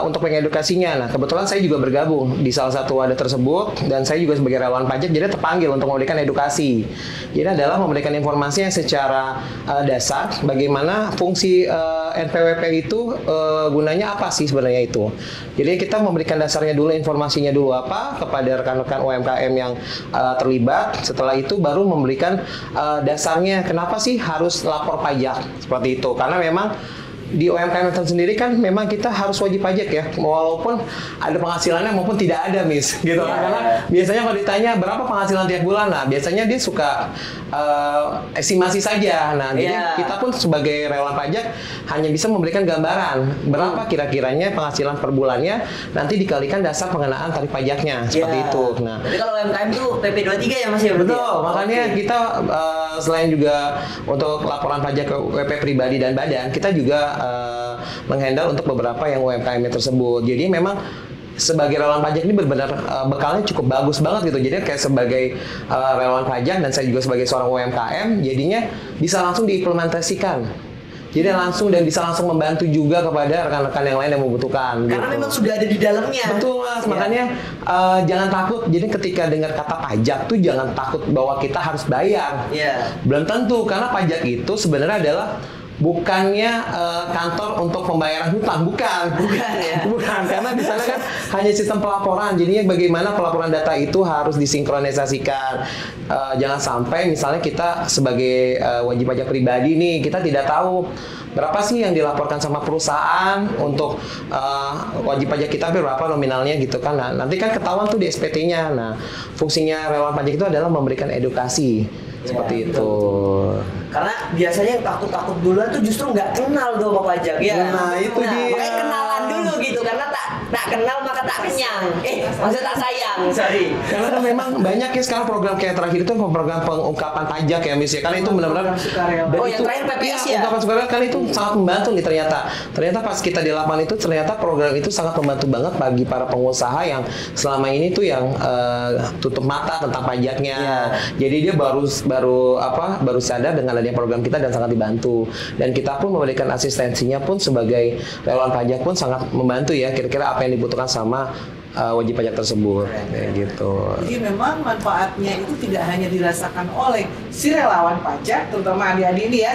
S8: untuk mengedukasinya? Nah, kebetulan saya juga bergabung di salah satu wadah tersebut dan saya juga sebagai relawan pajak jadi terpanggil untuk memberikan edukasi. Jadi adalah memberikan informasi yang secara dasar bagaimana fungsi NPWP itu gunanya apa sih sebenarnya itu. Jadi kita memberikan dasarnya dulu, informasinya dulu apa kepada rekan-rekan UMKM yang terlibat. Setelah itu baru memberikan dasarnya kenapa sih harus lapor pajak seperti itu. Karena memang di UMKM itu sendiri kan memang kita harus wajib pajak ya, walaupun ada penghasilannya maupun tidak ada, Miss, gitu. Karena biasanya kalau ditanya berapa penghasilan tiap bulan, nah biasanya dia suka estimasi saja. Nah, jadi kita pun sebagai relawan pajak hanya bisa memberikan gambaran berapa kira-kiranya penghasilan per bulannya, nanti dikalikan dasar pengenaan tarif pajaknya seperti itu. Nah,
S1: jadi kalau UMKM itu PP23 ya Mas ya?
S8: Betul, makanya kita selain juga untuk laporan pajak ke WP pribadi dan badan, kita juga menghandle untuk beberapa yang UMKM tersebut. Jadi memang sebagai relawan pajak ini benar-benar bekalnya cukup bagus banget gitu. Jadi kayak sebagai relawan pajak dan saya juga sebagai seorang UMKM, jadinya bisa langsung diimplementasikan. Jadi langsung dan bisa langsung membantu juga kepada rekan-rekan yang lain yang membutuhkan.
S1: Karena
S8: gitu.
S1: memang sudah ada di dalamnya.
S8: Betul Mas, makanya jangan takut. Jadi ketika dengar kata pajak tuh jangan takut bahwa kita harus bayar. Belum tentu, karena pajak itu sebenarnya adalah bukannya kantor untuk pembayaran hutang, bukan ya. Bukan, karena di sana kan hanya sistem pelaporan. Jadinya bagaimana pelaporan data itu harus disinkronisasikan. Jangan sampai misalnya kita sebagai wajib pajak pribadi nih, kita tidak tahu berapa sih yang dilaporkan sama perusahaan untuk wajib pajak kita berapa nominalnya gitu kan. Nah, nanti kan ketahuan tuh di SPT-nya. Nah, fungsinya relawan pajak itu adalah memberikan edukasi seperti itu.
S1: Karena biasanya yang takut-takut duluan tuh justru nggak kenal tuh sama pajak ya.
S8: Nah, itu dia.
S1: Makanya kenalan dulu gitu, karena tak kenal maka tak kenyang. Maksud tak sayang, sorry.
S8: Karena memang banyak ya sekarang program kayak terakhir itu program pengungkapan pajak ya Miss ya. Karena itu benar-benar
S1: Oh, yang terakhir PPS ya?
S8: Ungkapan sukarela kan itu sangat membantu nih ternyata. Ternyata pas kita di lapangan itu ternyata program itu sangat membantu banget bagi para pengusaha yang selama ini tuh yang tutup mata tentang pajaknya. Jadi dia baru sadar dengan adanya program kita dan sangat dibantu. Dan kita pun memberikan asistensinya pun sebagai relawan pajak pun sangat membantu ya. Kira-kira apa yang dibutuhkan sama wajib pajak tersebut, kayak gitu.
S5: Jadi memang manfaatnya itu tidak hanya dirasakan oleh si relawan pajak, terutama adik-adik ini ya,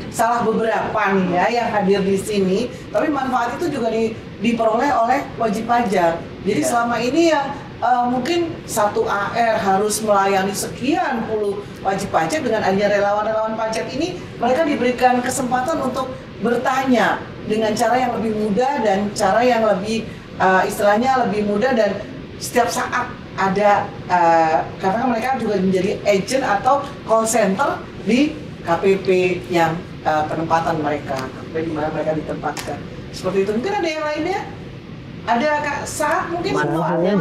S5: salah beberapa nih ya yang hadir di sini, tapi manfaat itu juga diperoleh oleh wajib pajak. Jadi selama ini yang mungkin satu AR harus melayani sekian puluh wajib pajak, dengan adanya relawan-relawan pajak ini, mereka diberikan kesempatan untuk bertanya dengan cara yang lebih mudah dan cara yang lebih istilahnya lebih mudah, dan setiap saat ada karena mereka juga menjadi agent atau call center di KPP yang penempatan mereka, di mana mereka ditempatkan. Seperti itu. Mungkin ada yang lainnya? Ada Kak Saat mungkin manfaatnya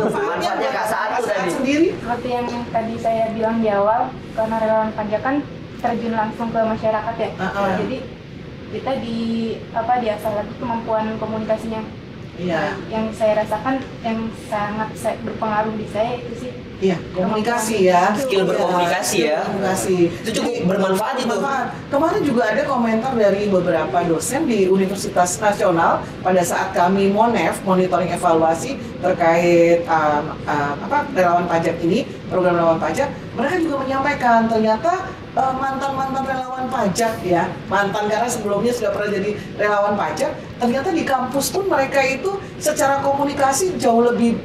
S1: Kak Saat
S7: sendiri? Seperti yang tadi saya bilang di awal, karena relawan pajak kan terjun langsung ke masyarakat ya. Jadi kita diasah lagi kemampuan komunikasinya.
S5: Iya.
S7: Yang saya rasakan yang sangat berpengaruh di saya itu sih.
S5: Iya, komunikasi ya.
S1: Skill berkomunikasi ya.
S5: Komunikasi.
S1: Itu cukup bermanfaat itu.
S5: Kemarin juga ada komentar dari beberapa dosen di Universitas Nasional pada saat kami monitoring evaluasi terkait relawan pajak ini, program relawan pajak, mereka juga menyampaikan ternyata mantan relawan pajak ya, mantan karena sebelumnya sudah pernah jadi relawan pajak, ternyata di kampus pun mereka itu secara komunikasi jauh lebih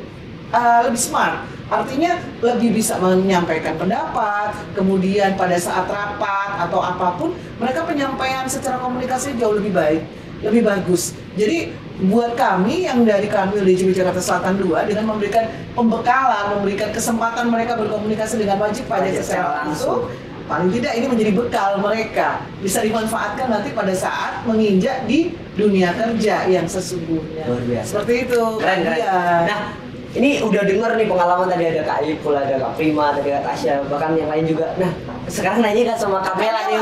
S5: smart. Artinya lebih bisa menyampaikan pendapat, kemudian pada saat rapat atau apapun, mereka penyampaian secara komunikasi jauh lebih baik, lebih bagus. Jadi buat kami yang dari Kanwil DJP Jakarta Selatan 2, dengan memberikan pembekalan, memberikan kesempatan mereka berkomunikasi dengan wajib pajak secara langsung, paling tidak ini menjadi bekal mereka, bisa dimanfaatkan nanti pada saat menginjak di dunia kerja yang sesungguhnya. Seperti itu.
S1: Keren. Nah, ini udah denger nih pengalaman tadi, ada Kak Ipul, ada Kak Prima, ada Kak Tasya, bahkan yang lain juga. Nah, sekarang nanya Kak sama Kak Mela nih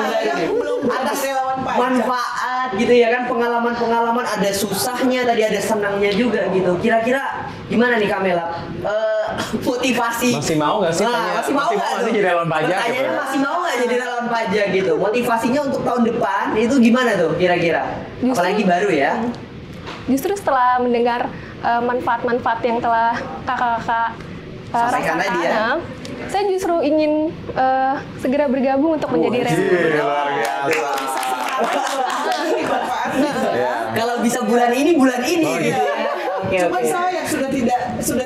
S1: atas manfaat gitu ya kan, pengalaman ada susahnya tadi, ada senangnya juga gitu. Kira-kira gimana nih Kak Mela? Motivasi
S8: masih mau nggak sih?
S1: Masih mau nggak jadi relawan pajak? Pertanyaannya masih mau nggak jadi relawan pajak gitu? Motivasinya untuk tahun depan itu gimana tuh kira-kira? Apalagi baru ya.
S9: Justru setelah mendengar manfaat-manfaat yang telah kakak-kakak
S1: sampaikan tadi ya,
S9: saya justru ingin segera bergabung untuk menjadi relawan.
S1: Kalau bisa bulan ini gitu ya.
S5: Cuma saya sudah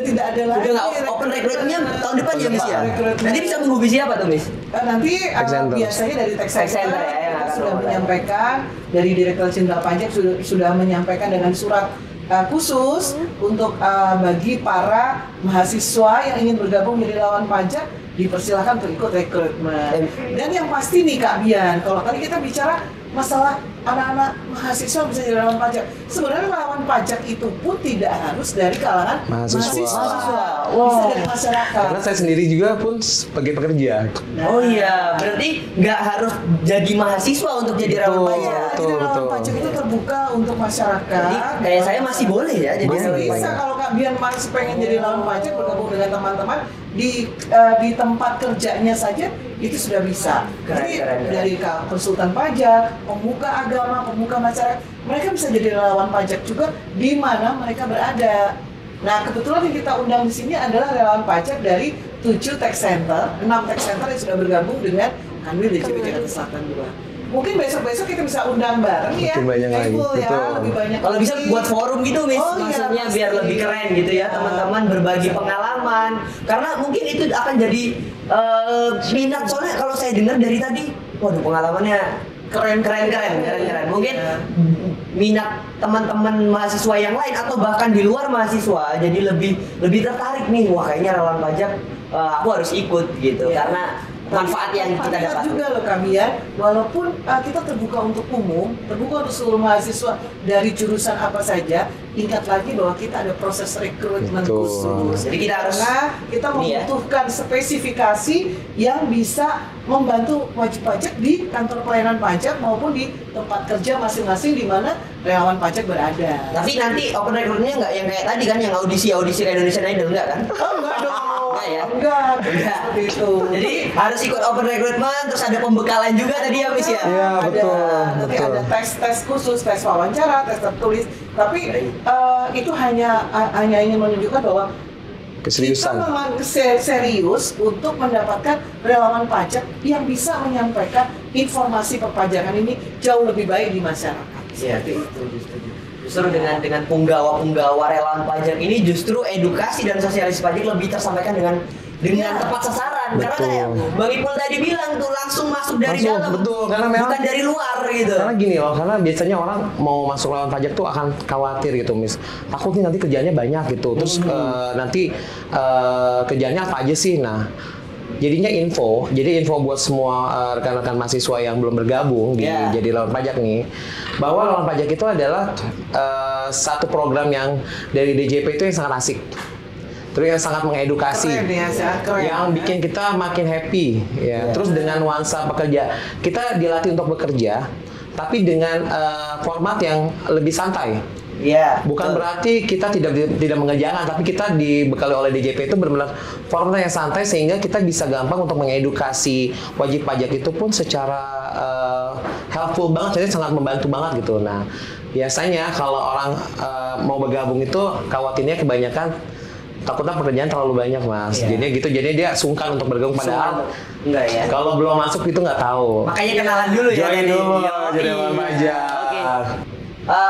S5: tidak ada lagi.
S1: Udah nggak open recruitnya tahun depan ya Miss ya? Nanti bisa menghubungi siapa tuh Miss?
S5: Nanti biasanya dari Tax Center ya, sudah menyampaikan, dari Direktur Jenderal Pajak sudah menyampaikan dengan surat khusus untuk bagi para mahasiswa yang ingin bergabung menjadi relawan pajak, dipersilakan untuk ikut rekrutmen. Dan yang pasti nih Kak Bian, kalau tadi kita bicara masalah anak-anak mahasiswa bisa jadi relawan pajak, sebenarnya relawan pajak itu pun tidak harus dari kalangan mahasiswa. Bisa dari masyarakat.
S8: Karena saya sendiri juga pun sebagai pekerja.
S1: Oh iya, berarti nggak harus jadi mahasiswa untuk jadi relawan pajak.
S5: Jadi relawan pajak itu terbuka untuk masyarakat.
S1: Jadi kayak saya masih boleh ya jadi relawan pajak.
S5: Bisa kalau Kak Bian masih pengen jadi relawan pajak, bergabung dengan teman-teman di tempat kerjanya saja itu sudah bisa. Jadi dari konsultan pajak, pemuka agama, pemuka masyarakat, mereka bisa jadi relawan pajak juga di mana mereka berada. Nah, kebetulan yang kita undang di sini adalah relawan pajak dari 7 tax center, 6 tax center yang sudah bergabung dengan Kanwil DJP Jakarta Selatan 2. Mungkin besok-besok kita bisa undang bareng ya. Lebih banyak.
S1: Kalau bisa buat forum gitu, Miss. Maksudnya biar lebih keren gitu ya, teman-teman berbagi pengalaman. Karena mungkin itu akan jadi minat, soalnya kalau saya dengar dari tadi, waduh pengalamannya keren. Mungkin minat teman-teman mahasiswa yang lain atau bahkan di luar mahasiswa jadi lebih tertarik nih, wah kayaknya relawan pajak aku harus ikut gitu. Karena manfaat yang kita
S5: Ingat
S1: dapat.
S5: juga loh kami ya, walaupun kita terbuka untuk umum, terbuka untuk seluruh mahasiswa dari jurusan apa saja, ingat lagi bahwa kita ada proses rekrutmen khusus.
S1: Jadi kita harus
S5: kita membutuhkan spesifikasi yang bisa membantu wajib pajak di kantor pelayanan pajak maupun di tempat kerja masing-masing di mana relawan pajak berada.
S1: Tapi nanti open recruitment-nya nggak yang kayak tadi kan, yang audisi kayak Indonesian Idol, enggak kan?
S5: Oh, enggak dong.
S1: Enggak ya?
S5: Enggak. Seperti itu.
S1: Jadi harus ikut open recruitment, terus ada pembekalan juga tadi ya Miss ya?
S8: Iya,
S5: Nanti ada tes khusus, tes wawancara, tes tertulis. Tapi itu hanya ingin menunjukkan bahwa
S8: Keseriusan.
S5: kita memang serius untuk mendapatkan relawan pajak yang bisa menyampaikan informasi perpajakan ini jauh lebih baik di masyarakat. Seperti itu.
S1: Justru dengan punggawa relawan pajak ini justru edukasi dan sosialisasi pajak lebih tersampaikan dengan tepat sasaran.
S8: Betul.
S1: Karena kayak Bang Ipul tadi bilang tuh langsung masuk dari dalam,
S8: betul, karena memang
S1: bukan dari luar gitu.
S8: Karena gini loh, karena biasanya orang mau masuk lawan pajak tuh akan khawatir gitu, Miss. Takut nih nanti kerjanya banyak gitu. Terus nanti kerjanya apa aja sih? Nah, jadinya jadi info buat semua rekan-rekan mahasiswa yang belum bergabung di jadi lawan pajak nih, bahwa lawan pajak itu adalah satu program yang dari DJP itu yang sangat asik. Terus yang sangat mengedukasi, yang bikin kita makin happy, ya. Terus dengan nuansa pekerja, kita dilatih untuk bekerja, tapi dengan format yang lebih santai.
S1: Iya.
S8: Bukan berarti kita tidak mengerjakan, tapi kita dibekali oleh DJP itu benar-benar format yang santai sehingga kita bisa gampang untuk mengedukasi wajib pajak itu pun secara helpful banget, jadi sangat membantu banget gitu. Nah, biasanya kalau orang mau bergabung itu khawatirnya kebanyakan takutnya pekerjaan terlalu banyak, Mas. Jadi dia sungkan untuk bergabung, padahal
S1: enggak ya.
S8: Kalau belum masuk itu nggak tahu.
S1: Makanya kenalan dulu ya.
S8: Join dulu jadi lawan pajak.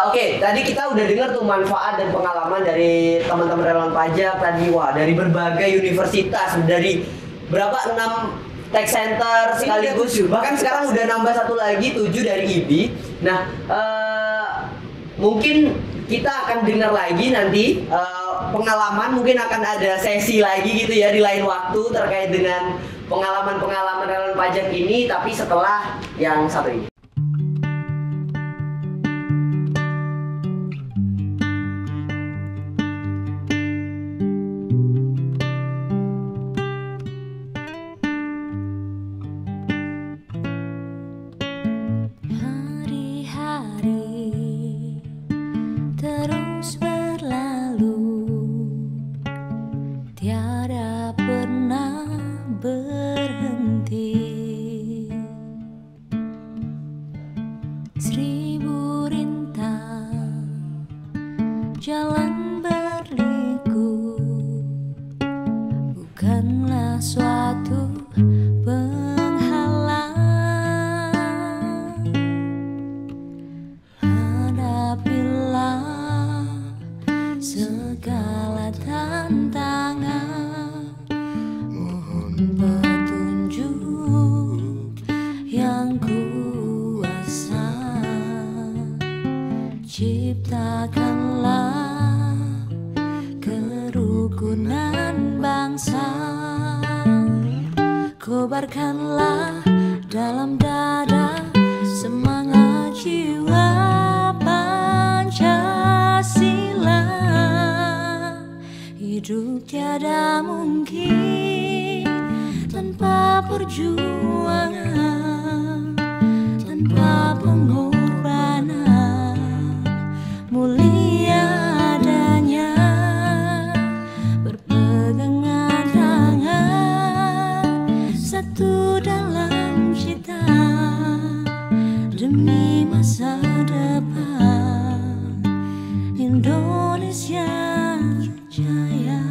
S1: Oke, tadi kita udah dengar tuh manfaat dan pengalaman dari teman-teman relawan pajak tadi. Wah, dari berbagai universitas, dari berapa 6 tech center sekaligus. Bahkan sekarang udah nambah satu lagi 7 dari IBI. Nah, mungkin kita akan dengar lagi nanti pengalaman, mungkin akan ada sesi lagi gitu ya di lain waktu terkait dengan pengalaman-pengalaman relawan pajak ini, tapi setelah yang satu ini.
S10: Jalan berliku bukanlah suatu penghalang. Hadapilah segala tantangan, mohon petunjuk yang kuasa. Ciptakanlah kerukunan bangsa, kobarkanlah dalam dada semangat jiwa Pancasila. Hidup tiada mungkin tanpa perjuangan, tanpa pengorbanan. Mulia adanya berpegangan tangan, satu dalam cita demi masa depan Indonesia jaya.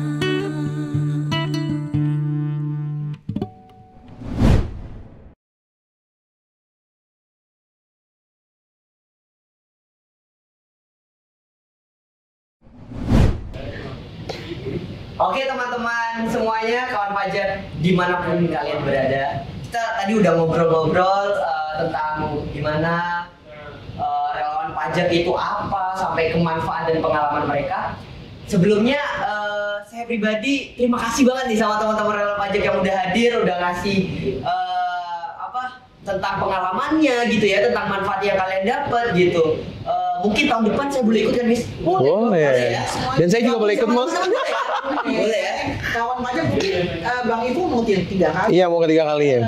S1: Oke teman-teman semuanya, kawan pajak dimanapun kalian berada, kita tadi udah ngobrol-ngobrol tentang gimana relawan pajak itu apa, sampai ke manfaat dan pengalaman mereka. Sebelumnya saya pribadi terima kasih banget nih sama teman-teman relawan pajak yang udah hadir, udah ngasih tentang pengalamannya gitu ya, tentang manfaat yang kalian dapat gitu. Mungkin tahun depan saya boleh ikut kan, Miss?
S8: Boleh.
S1: Ya.
S8: Dan saya juga boleh ikut, Mas.
S1: Boleh ya.
S5: Kawan pajak mungkin Bang Ibu mungkin 3 kali.
S8: Iya, mau ketiga kali ya.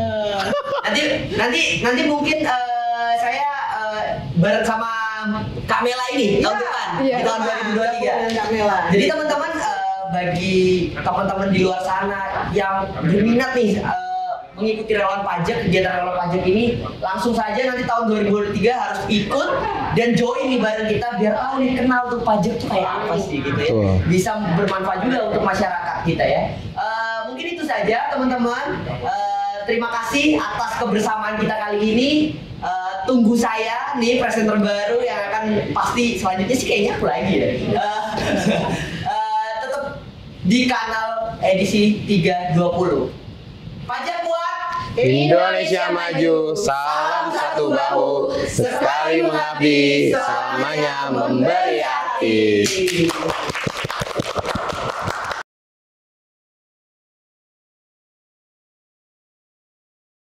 S1: Nanti mungkin saya bareng sama Kak Mela ini tahun depan di tahun 2023.
S5: Kak Mela.
S1: Jadi teman-teman bagi teman-teman di luar sana yang berminat nih mengikuti relawan pajak, kegiatan relawan pajak ini, langsung saja nanti tahun 2023 harus ikut dan join nih bareng kita biar nih kenal tuh pajak tuh kayak apa sih gitu ya. Bisa bermanfaat juga untuk masyarakat kita ya. Mungkin itu saja teman-teman. Terima kasih atas kebersamaan kita kali ini. Tunggu saya nih presenter baru yang akan pasti selanjutnya sih kayaknya aku lagi ya. Tetap di kanal edisi 320. Pajak buat
S8: Indonesia maju, salam satu bahu, sekali mengabdi, selamanya memberi arti.